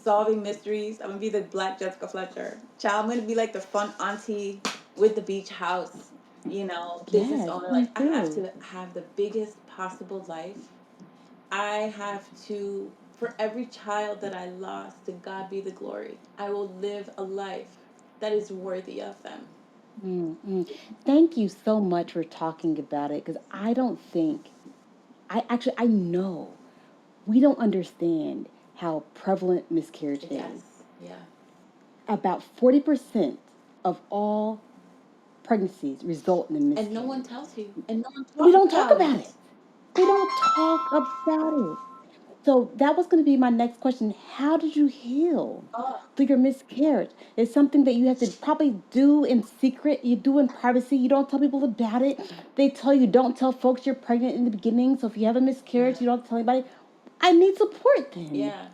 solving mysteries. I'm gonna be the black Jessica Fletcher. Child, I'm gonna be like the fun auntie with the beach house, business Yes, owner. me Like, I have too. to have the biggest possible life. I have to, for every child that I lost, to God be the glory. I will live a life that is worthy of them. Mm-hmm. Thank you so much for talking about it because I don't think, I know we don't understand how prevalent miscarriage is. Yes, yeah. About 40% of all pregnancies result in a And no one miscarriage. tells you, and no one We talks don't talk about it. about it. We don't talk about it. So that was going to be my next question. How did you heal Oh, through your miscarriage? It's something that you have to probably do in secret. You do in privacy. You don't tell people about it. They tell you don't tell folks you're pregnant in the beginning. So if you have a miscarriage, yeah, you don't tell anybody. I need support then. yeah,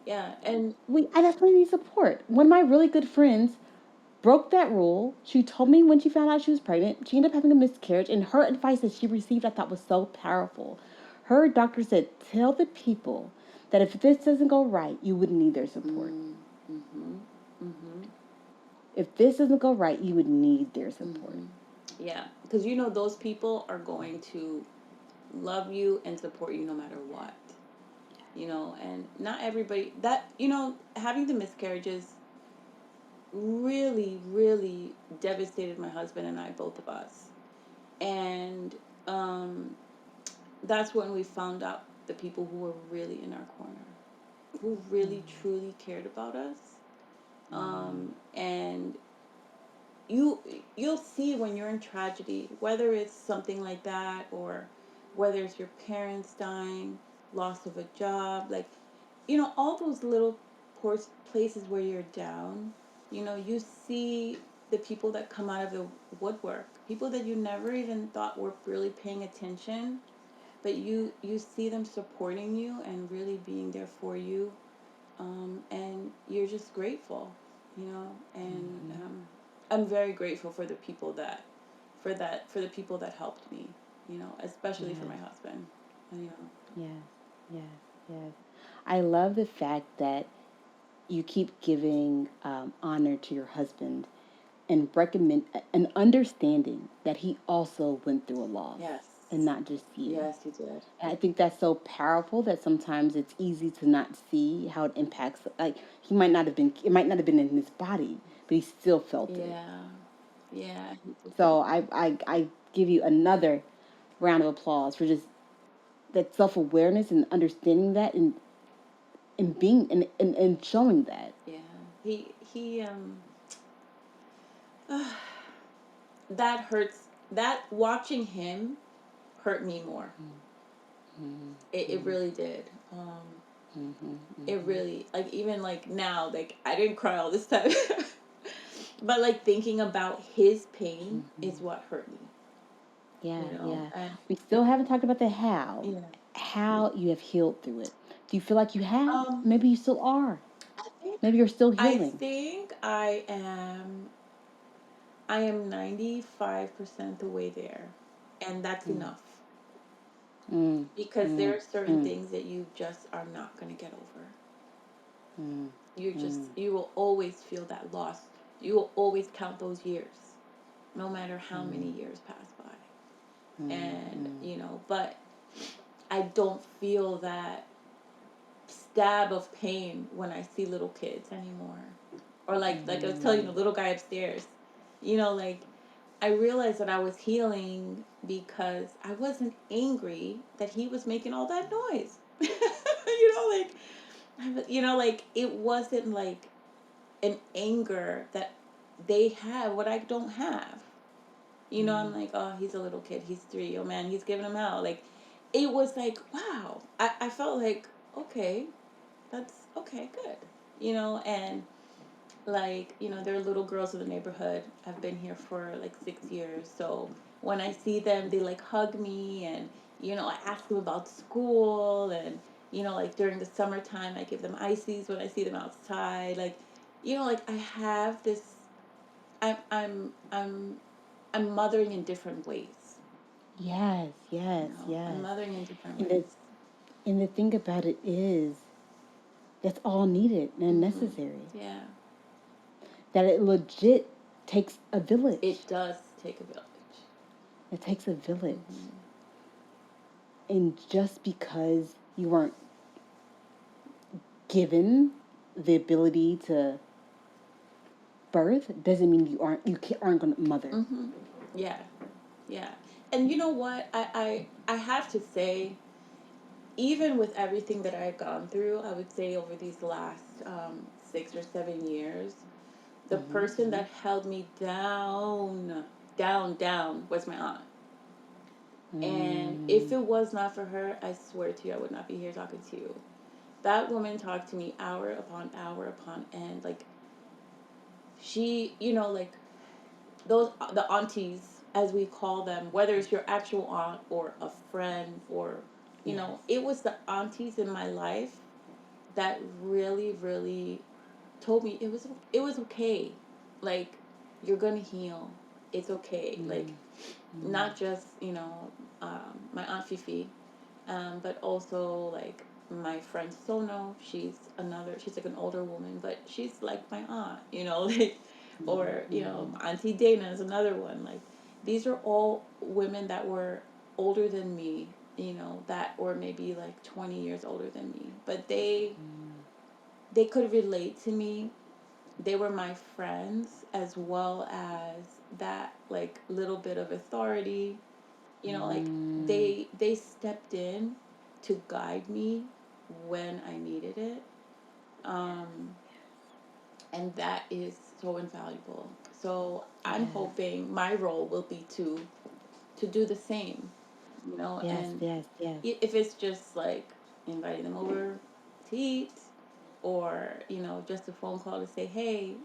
yeah. And I definitely need support. One of my really good friends broke that rule. She told me when she found out she was pregnant, she ended up having a miscarriage, and her advice that she received I thought was so powerful. Her doctor said, tell the people that if this doesn't go right, you would need their support. mm-hmm, mm-hmm, If this doesn't go right, you would need their support. mm-hmm. Yeah, because those people are going to love you and support you no matter what. And not everybody that having the miscarriages really, really devastated my husband and I, both of us. And um, that's when we found out the people who were really in our corner, who really truly cared about us. And you'll see when you're in tragedy, whether it's something like that or whether it's your parents dying, loss of a job, like all those little places where you're down. You see the people that come out of the woodwork, people that you never even thought were really paying attention, but you see them supporting you and really being there for you, and you're just grateful, and I'm very grateful for the people that for the people that helped me, especially for Yes, my husband. yes, yes, yes. I love the fact that you keep giving honor to your husband and recommend an understanding that he also went through a loss Yes, and not just you. yes, you did. And I think that's so powerful that sometimes it's easy to not see how it impacts. Like he might not have been, it might not have been in his body, but he still felt it. Yeah, yeah, he did feel So I give you another round of applause for just that self awareness and understanding that and being and showing that. yeah. He that hurts. That watching him hurt me more. Mm-hmm, It really did. mm-hmm, It mm-hmm, really, like, even like now, like, I didn't cry all this time, but like thinking about his pain mm-hmm. is what hurt me. Yeah, yeah. And We still haven't talked about the how. yeah. How you have healed through it. Do you feel like you have? Um, Maybe you still are. I think Maybe you're still I healing. think I am 95% the way there, and that's Mm, enough, mm, because there mm, are certain mm, things that you just are not going to get over. mm, mm, You will always feel that loss. You will always count those years, no matter how mm, many years pass by. mm, And mm, but I don't feel that stab of pain when I see little kids anymore. Or like I was telling you, the little guy upstairs. Like I realized that I was healing because I wasn't angry that he was making all that noise. Like it wasn't like an anger that they have what I don't have. I'm like, oh, he's a little kid. He's 3. Oh man, he's giving him out. Like, it was like, wow. I felt like, okay, that's okay, good. And like, there are little girls in the neighborhood. I've been here for like 6 years. So when I see them, they like hug me, and, I ask them about school, and, like during the summertime, I give them ices when I see them outside. Like, like I have this, I'm, I'm, I'm, I'm mothering in different ways. Yes, yes, yes. I'm mothering in different And ways. the thing about it is, that's all needed and necessary. Yeah. That it legit takes a village. It does take a village. It takes a village. And just because you weren't given the ability to birth doesn't mean you aren't going to mother. Yeah, yeah. And you know what? I have to say, even with everything that I've gone through, I would say over these last 6 or 7 years, the person that held me down, was my aunt. And if it was not for her, I swear to you, I would not be here talking to you. That woman talked to me hour upon hour upon end. Like, she, like, the aunties, as we call them, whether it's your actual aunt or a friend, or, it was the aunties in my life that really, really told me it was okay. Like, you're gonna heal. It's okay. Like, not just, my aunt Fifi, but also like my friend Sono. She's like an older woman, but she's like my aunt, like, or, Auntie Dana is another one. Like, these are all women that were older than me, that were maybe like 20 years older than me, but they could relate to me. They were my friends, as well as that like little bit of authority, like they stepped in to guide me when I needed it. And that is so invaluable. So I'm hoping my role will be to do the same, Yes, and yes, yes. if it's just like inviting them over to eat, or, just a phone call to say, hey,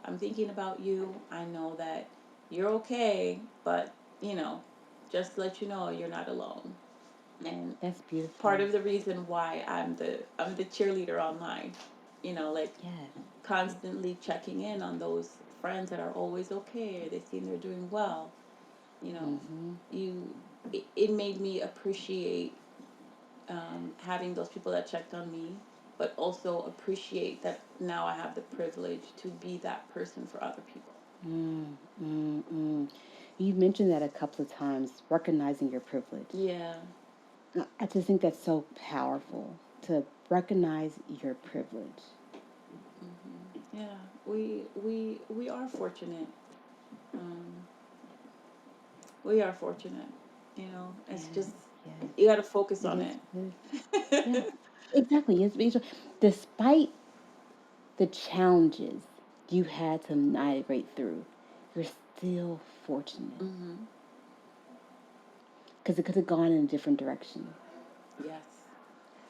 I'm thinking about you. I know that you're okay, but, just to let you know you're not alone. And That's beautiful. part of the reason why I'm the cheerleader online, like, constantly checking in on those friends that are always okay, they seem they're doing well. It made me appreciate, having those people that checked on me, but also appreciate that now I have the privilege to be that person for other people. You mentioned that a couple of times, recognizing your privilege. Yeah. I just think that's so powerful, to recognize your privilege. Yeah, we are fortunate. We are fortunate. It's just, you got to focus on it. Yeah, exactly. Despite the challenges you had to navigate through, you're still fortunate. Because it could have gone in a different direction. Yes.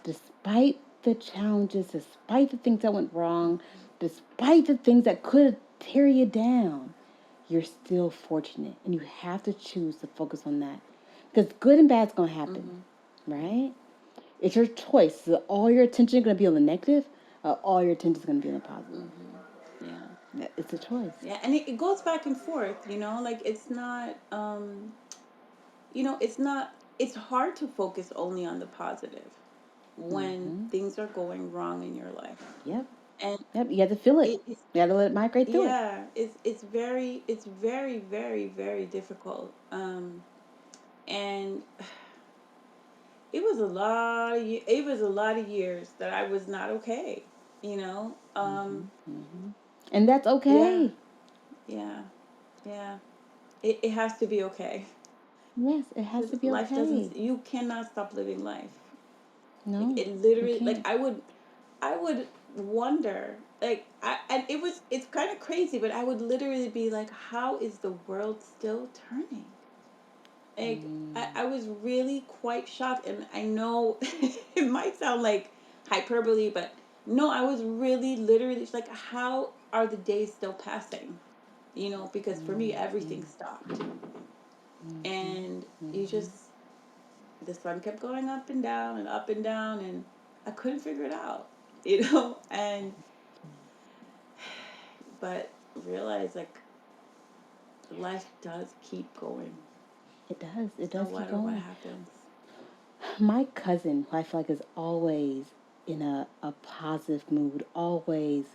Despite the challenges, despite the things that went wrong, despite the things that could tear you down, you're still fortunate. And you have to choose to focus on that. Because good and bad's going to happen, right? It's your choice. Is all your attention going to be on the negative, or all your attention is going to be on the positive? Yeah. It's a choice. Yeah, and it goes back and forth, like, it's not, it's hard to focus only on the positive when things are going wrong in your life. Yep. And Yep. You have to feel it. You have to let it migrate through it. Yeah, it's very, very, very difficult. And it was a lot of years that I was not okay, you know. And that's Yeah, okay. yeah, yeah. It has to be okay. Yes, it has Because to be life okay. doesn't, you cannot stop living life. Like No, it you literally, like can't. I would wonder, like, and it's kind of crazy, but I would literally be like, how is the world still turning? Like, I was really quite shocked, and I know it might sound like hyperbole, but no, I was really literally just like, how are the days still passing? You know, because for me, everything stopped, and you just, the sun kept going up and down and up and down, and I couldn't figure it out, you know, and but realize like life does keep going It does. It no does keep matter what going. happens. My cousin, who I feel like is always in a positive mood, always,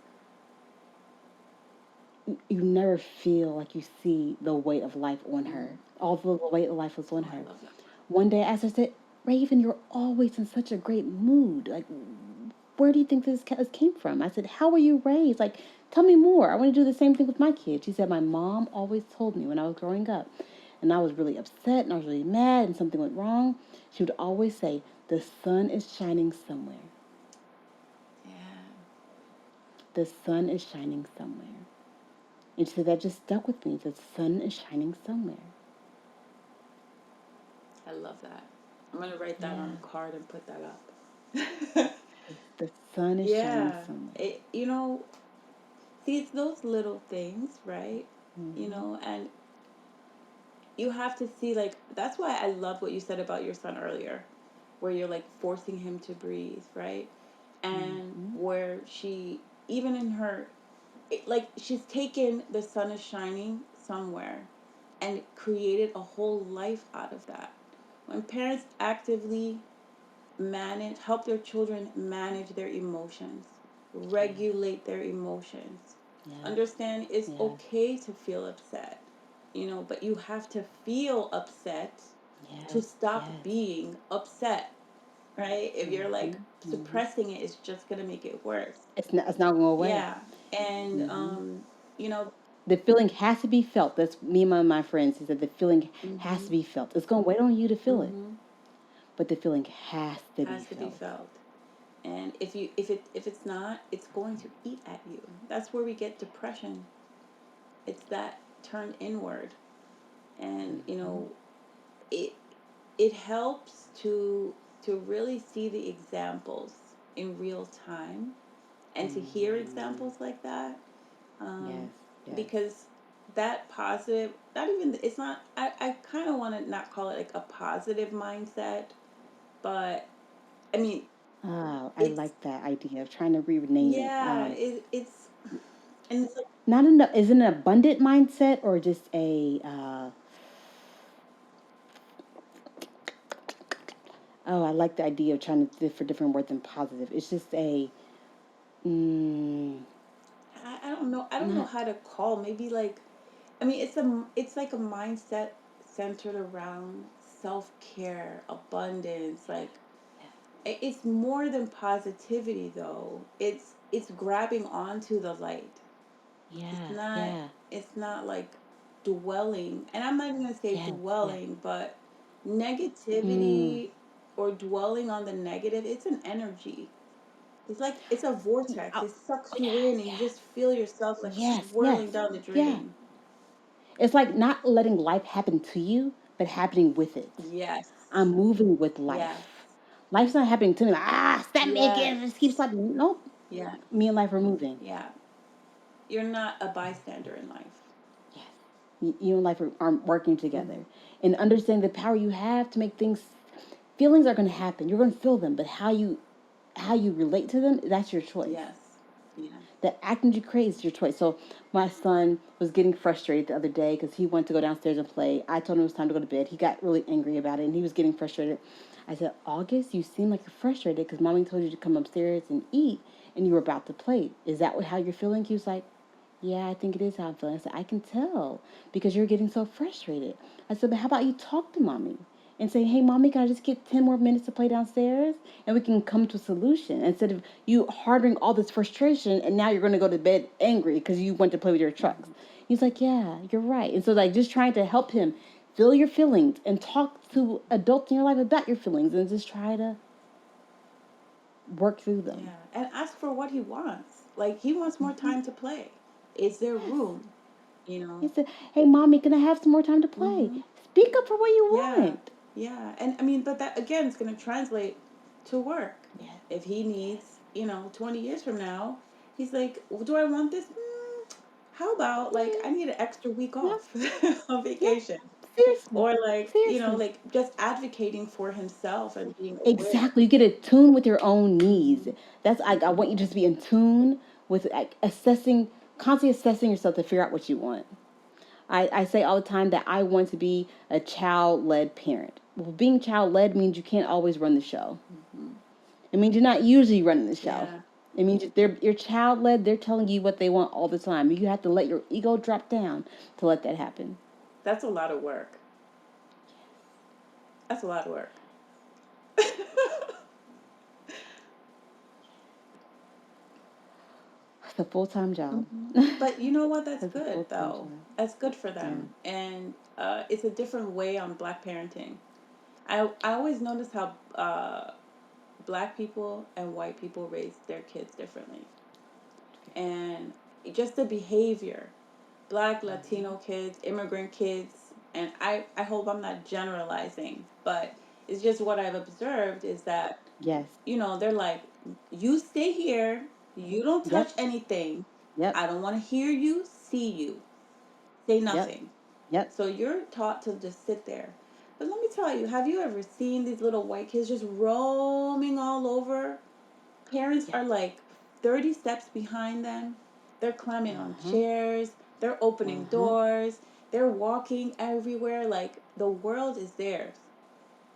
you never feel like you see the weight of life on her. Although the weight of life was on Oh, I her. love that. One day I asked her, I said, Raven, you're always in such a great mood. Like, where do you think this came from? I said, how were you raised? Like, tell me more. I want to do the same thing with my kids. She said, my mom always told me when I was growing up and I was really upset and I was really mad and something went wrong. She would always say, the sun is shining somewhere. Yeah, The sun is shining somewhere. And she said, that just stuck with me. The sun is shining somewhere. I love that. I'm gonna write that on Yeah. a card and put that up. The sun is shining Yeah, somewhere. you know, see, it's those little things, right? You Mm-hmm. know, and you have to see, like, that's why I love what you said about your son earlier, where you're like forcing him to breathe, right? And Mm-hmm. where even in her, like, she's taken the sun is shining somewhere and created a whole life out of that. When parents actively help their children manage their emotions, Yes. regulate their emotions, Yes. understand it's Yes. okay to feel upset, you know, but you have to feel upset to Yes. stop Yes. being upset, right? If you're like Mm-hmm. Mm-hmm. suppressing it, it's just going to make it worse. It's not going away. Yeah. And, Mm-hmm. you know, The feeling has to be felt. That's me and my friends. He said the feeling has mm-hmm, to be felt. It's going to wait on you to feel it, mm-hmm, but the feeling has to be has to be felt. felt. And if it's not, it's going to eat at you. That's where we get depression. It's that turn inward. And you Mm-hmm. know, it it helps to really see the examples in real time and to hear Mm-hmm. examples like that, um, Yes. Yes. because that positive, not even, it's not, I kind of want to not call it like a positive mindset, but I mean, Oh, I it's, like that idea of trying to rename it. yeah, it's, and it's like, Not enough. Is it an abundant mindset or just a? Oh, I like the idea of trying to for different words than positive. It's just a. Mm, I don't know, I don't know not. how to call, maybe like, I mean, it's like a mindset centered around self-care, abundance, like it's more than positivity though. It's grabbing onto the light. It's Yeah. not Yeah. it's not like dwelling. And I'm not even going to say Yes. Yes. dwelling, but Mm. negativity or dwelling on the negative, it's an energy. It's like it's a vortex. Oh, It sucks yeah. you in and you Yeah. just feel yourself like Yes. Yes. swirling down the Yeah. drain. It's like not letting life happen to you, but happening with it. Yes. I'm moving with Yes. life. Life's not happening to me. Like, stop me Yes. again. Just keep slapping. Nope. Yeah. Me and life are moving. Yeah. You're not a bystander in life. Yes. You and life are working Mm-hmm. together. And understanding the power you have to make things, feelings are going to happen. You're going to feel them, but how you relate to them, that's your choice. Yes. Yeah. The acting you create is your choice. So my son was getting frustrated the other day because he wanted to go downstairs and play. I told him it was time to go to bed. He got really angry about it, and he was getting frustrated. I said, August, you seem like you're frustrated because mommy told you to come upstairs and eat, and you were about to play. Is that how you're feeling? He was like, yeah, I think it is how I'm feeling. I said, I can tell because you're getting so frustrated. I said, but how about you talk to mommy? and say, hey, mommy, can I just get 10 more minutes to play downstairs? And we can come to a solution instead of you harboring all this frustration and now you're going to go to bed angry because you went to play with your trucks. He's like, yeah, you're right. And so, like, just trying to help him feel your feelings and talk to adults in your life about your feelings and just try to work through them. Yeah, and ask for what he wants. Like he wants more time to play. Is there Yes. room? You know. He said, hey, mommy, can I have some more time to play? Mm-hmm. Speak up for what you Yeah, want. yeah, and I mean, but that again is going to translate to work. Yes. If he needs, 20 years from now, he's like, well, do I want this? How about like I need an extra week Yep. off on Yep. vacation, Seriously. or like Seriously. like just advocating for himself and being aware. Exactly. You get in tune with your own needs. Mm-hmm. That's I want you to just be in tune with like assessing, constantly assessing yourself to figure out what you want. I say all the time that I want to be a child led parent. Well, being child led means you can't always run the show. Mm-hmm. It means you're not usually running the show. Yeah, It means you're child led. They're telling you what they want all the time. You have to let your ego drop down to let that happen. that's a lot of work. That's a lot of work. It's a full time job. Mhm. But you know what? That's It's a full good time though. job. That's good for Yeah. them, and it's a different way on Black parenting. I always notice how Black people and white people raise their kids differently, and just the behavior. Black, Latino kids, immigrant kids, and I hope I'm not generalizing, but it's just what I've observed is that Yes. they're like, you stay here, you don't touch Yep. anything. Yep. I don't want to hear you, see you, say Yep. nothing. Yep. So you're taught to just sit there. But let me tell you, have you ever seen these little white kids just roaming all over? Parents Yes. are like 30 steps behind them. They're climbing on Uh-huh. chairs, they're opening Uh-huh. doors, they're walking everywhere like the world is theirs.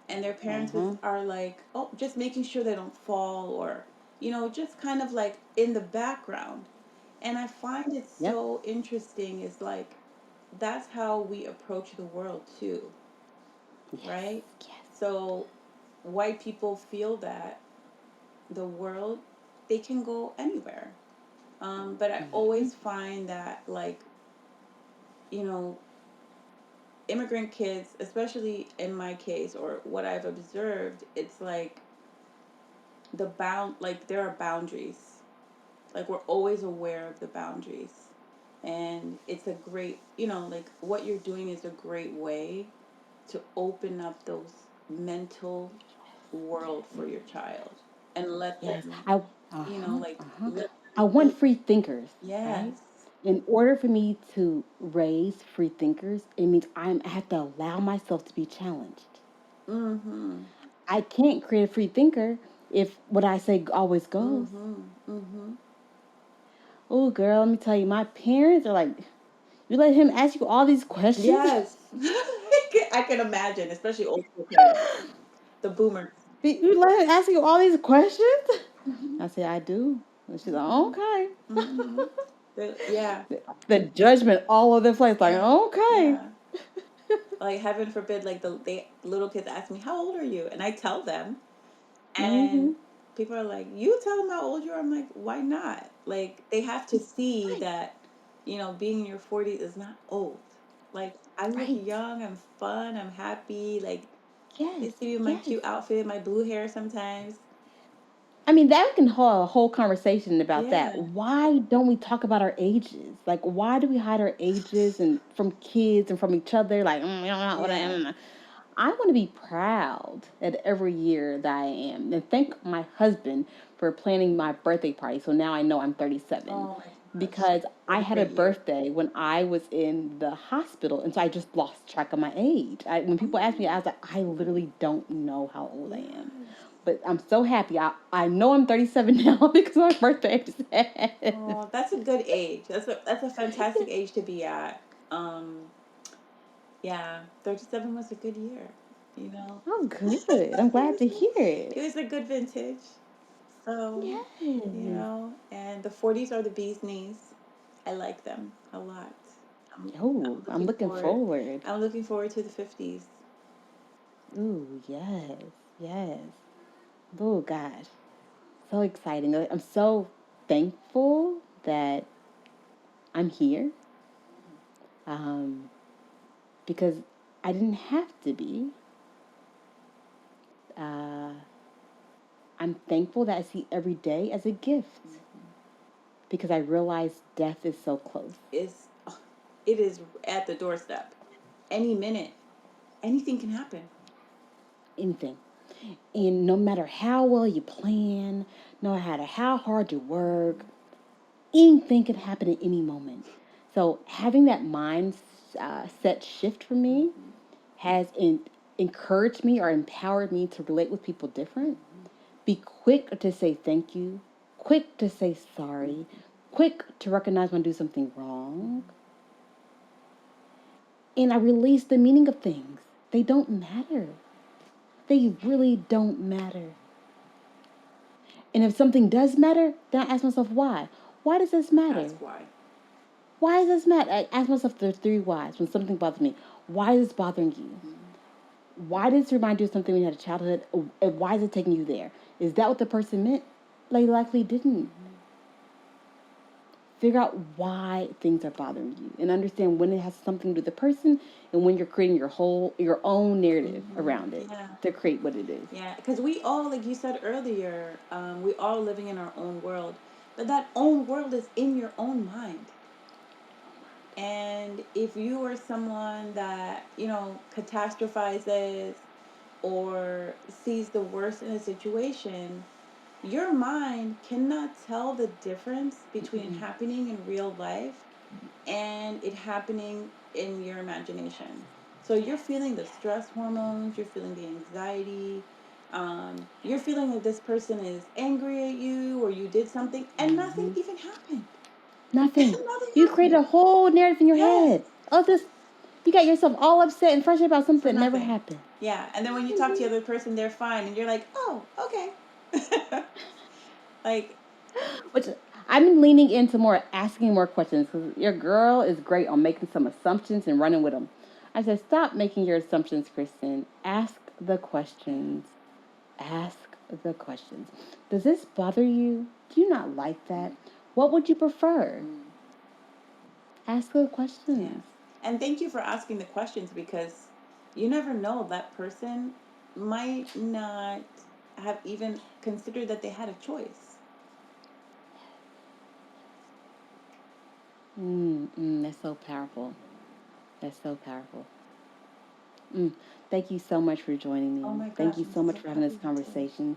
And their parents Uh-huh. are like, oh, just making sure they don't fall, or just kind of like in the background. And I find it Yep. so interesting is like that's how we approach the world too, Yes. right? Yes. So white people feel that the world, they can go anywhere. But I Mm-hmm. always find that like you know immigrant kids, especially in my case or what I've observed, it's like like there are boundaries. Like we're always aware of the boundaries, and it's a great, like what you're doing is a great way to open up those mental world for your child and let Yes. them, I uh-huh. like Uh-huh. let I them want be. free thinkers, right? Yes. In order for me to raise free thinkers, it means I have to allow myself to be challenged. Mm-hmm. I can't create a free thinker if what I say always goes. Mm-hmm. Mm-hmm. Oh, girl, let me tell you, my parents are like, you let him ask you all these questions? Yes. I can imagine, especially old school parents, the boomers. You let him ask you all these questions? Mm-hmm. I say, I do. And she's like, Mm-hmm. okay. Mm-hmm. Yeah. The judgment all over the place, like, okay. Yeah. Like heaven forbid, like the little kids ask me, "How old are you?" And I tell them, Mm-hmm. and people are like, "You tell them how old you are." I'm like, "Why not?" Like they have to see Right, that, being in your 40s is not old. Like I look right. young, I'm fun, I'm happy. Like Yes, they see me in my yes. cute outfit, my blue hair sometimes. I mean, that we can hold a whole conversation about that. Yeah. Why don't we talk about our ages? Like, why do we hide our ages and from kids and from each other? Like, you don't know what I Yeah. am. I want to be proud at every year that I am, and thank my husband for planning my birthday party. So now I know I'm 37 Oh my gosh. because I What a had a great year. birthday when I was in the hospital, and so I just lost track of my age. When people ask me, I was like, I literally don't know how old I am. Yes. But I'm so happy. I know I'm 37 now because my birthday just passed. Oh, that's a good age. That's a fantastic age to be at. Um, yeah, 37 was a good year, you know. Oh, good. I'm glad to hear It it. was a good vintage. So, Yes. and the 40s are the bee's knees. I like them a lot. I'm Oh, I'm looking looking forward. forward. I'm looking forward to the 50s. Ooh, yes, yes. Oh gosh, so exciting! I'm so thankful that I'm here. Um, because I didn't have to be. Uh, I'm thankful that I see every day as a gift because I realize death is so close. It is at the doorstep. Any minute, anything can happen. Anything. And no matter how well you plan, no matter how hard you work, anything can happen at any moment. So having that mind set shift for me has encouraged me or empowered me to relate with people different. Be quick to say thank you, quick to say sorry, quick to recognize when I do something wrong. And I release the meaning of things. They don't matter. They really don't matter. And if something does matter, then I ask myself why. Why does this matter? That's why. Why does this matter? I ask myself the three whys when something bothers me. Why is this bothering you? Why does it remind you of something when you had a childhood? And why is it taking you there? Is that what the person meant? They likely didn't. Figure out why things are bothering you and understand when it has something to do with the person and when you're creating your own narrative around it to create what it is. Yeah, because we all, like you said earlier, we all living in our own world, but that own world is in your own mind. And if you are someone that, catastrophizes or sees the worst in a situation, your mind cannot tell the difference between happening in real life and it happening in your imagination. So you're feeling the stress hormones, you're feeling the anxiety, you're feeling that this person is angry at you or you did something and nothing even happened. Nothing. Nothing You create happened. a whole narrative in your Yes. head. Oh, this. You got yourself all upset and frustrated about something For that never nothing. happened. Yeah. And then when you talk to the other person, they're fine. And you're like, oh, okay. Like, Which I'm leaning into more asking more questions because your girl is great on making some assumptions and running with them. I said, stop making your assumptions, Kristen. Ask the questions. Ask the questions. Does this bother you? Do you not like that? What would you prefer? Ask the questions. yeah. And thank you for asking the questions because you never know, that person might not have even considered that they had a choice. That's so powerful. That's so powerful. Mm, thank you so much for joining Oh me. my Thank gosh, you I'm so much so for having this happy to. conversation.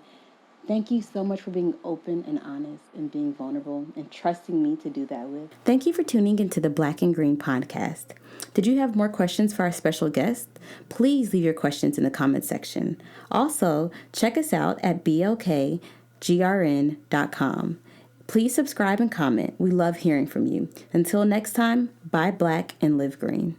Thank you so much for being open and honest and being vulnerable and trusting me to do that with. Thank you for tuning into the Black and Green podcast. Did you have more questions for our special guest? Please leave your questions in the comment section. Also, check us out at blkgrn.com. Please subscribe and comment. We love hearing from you. Until next time, buy black and live green.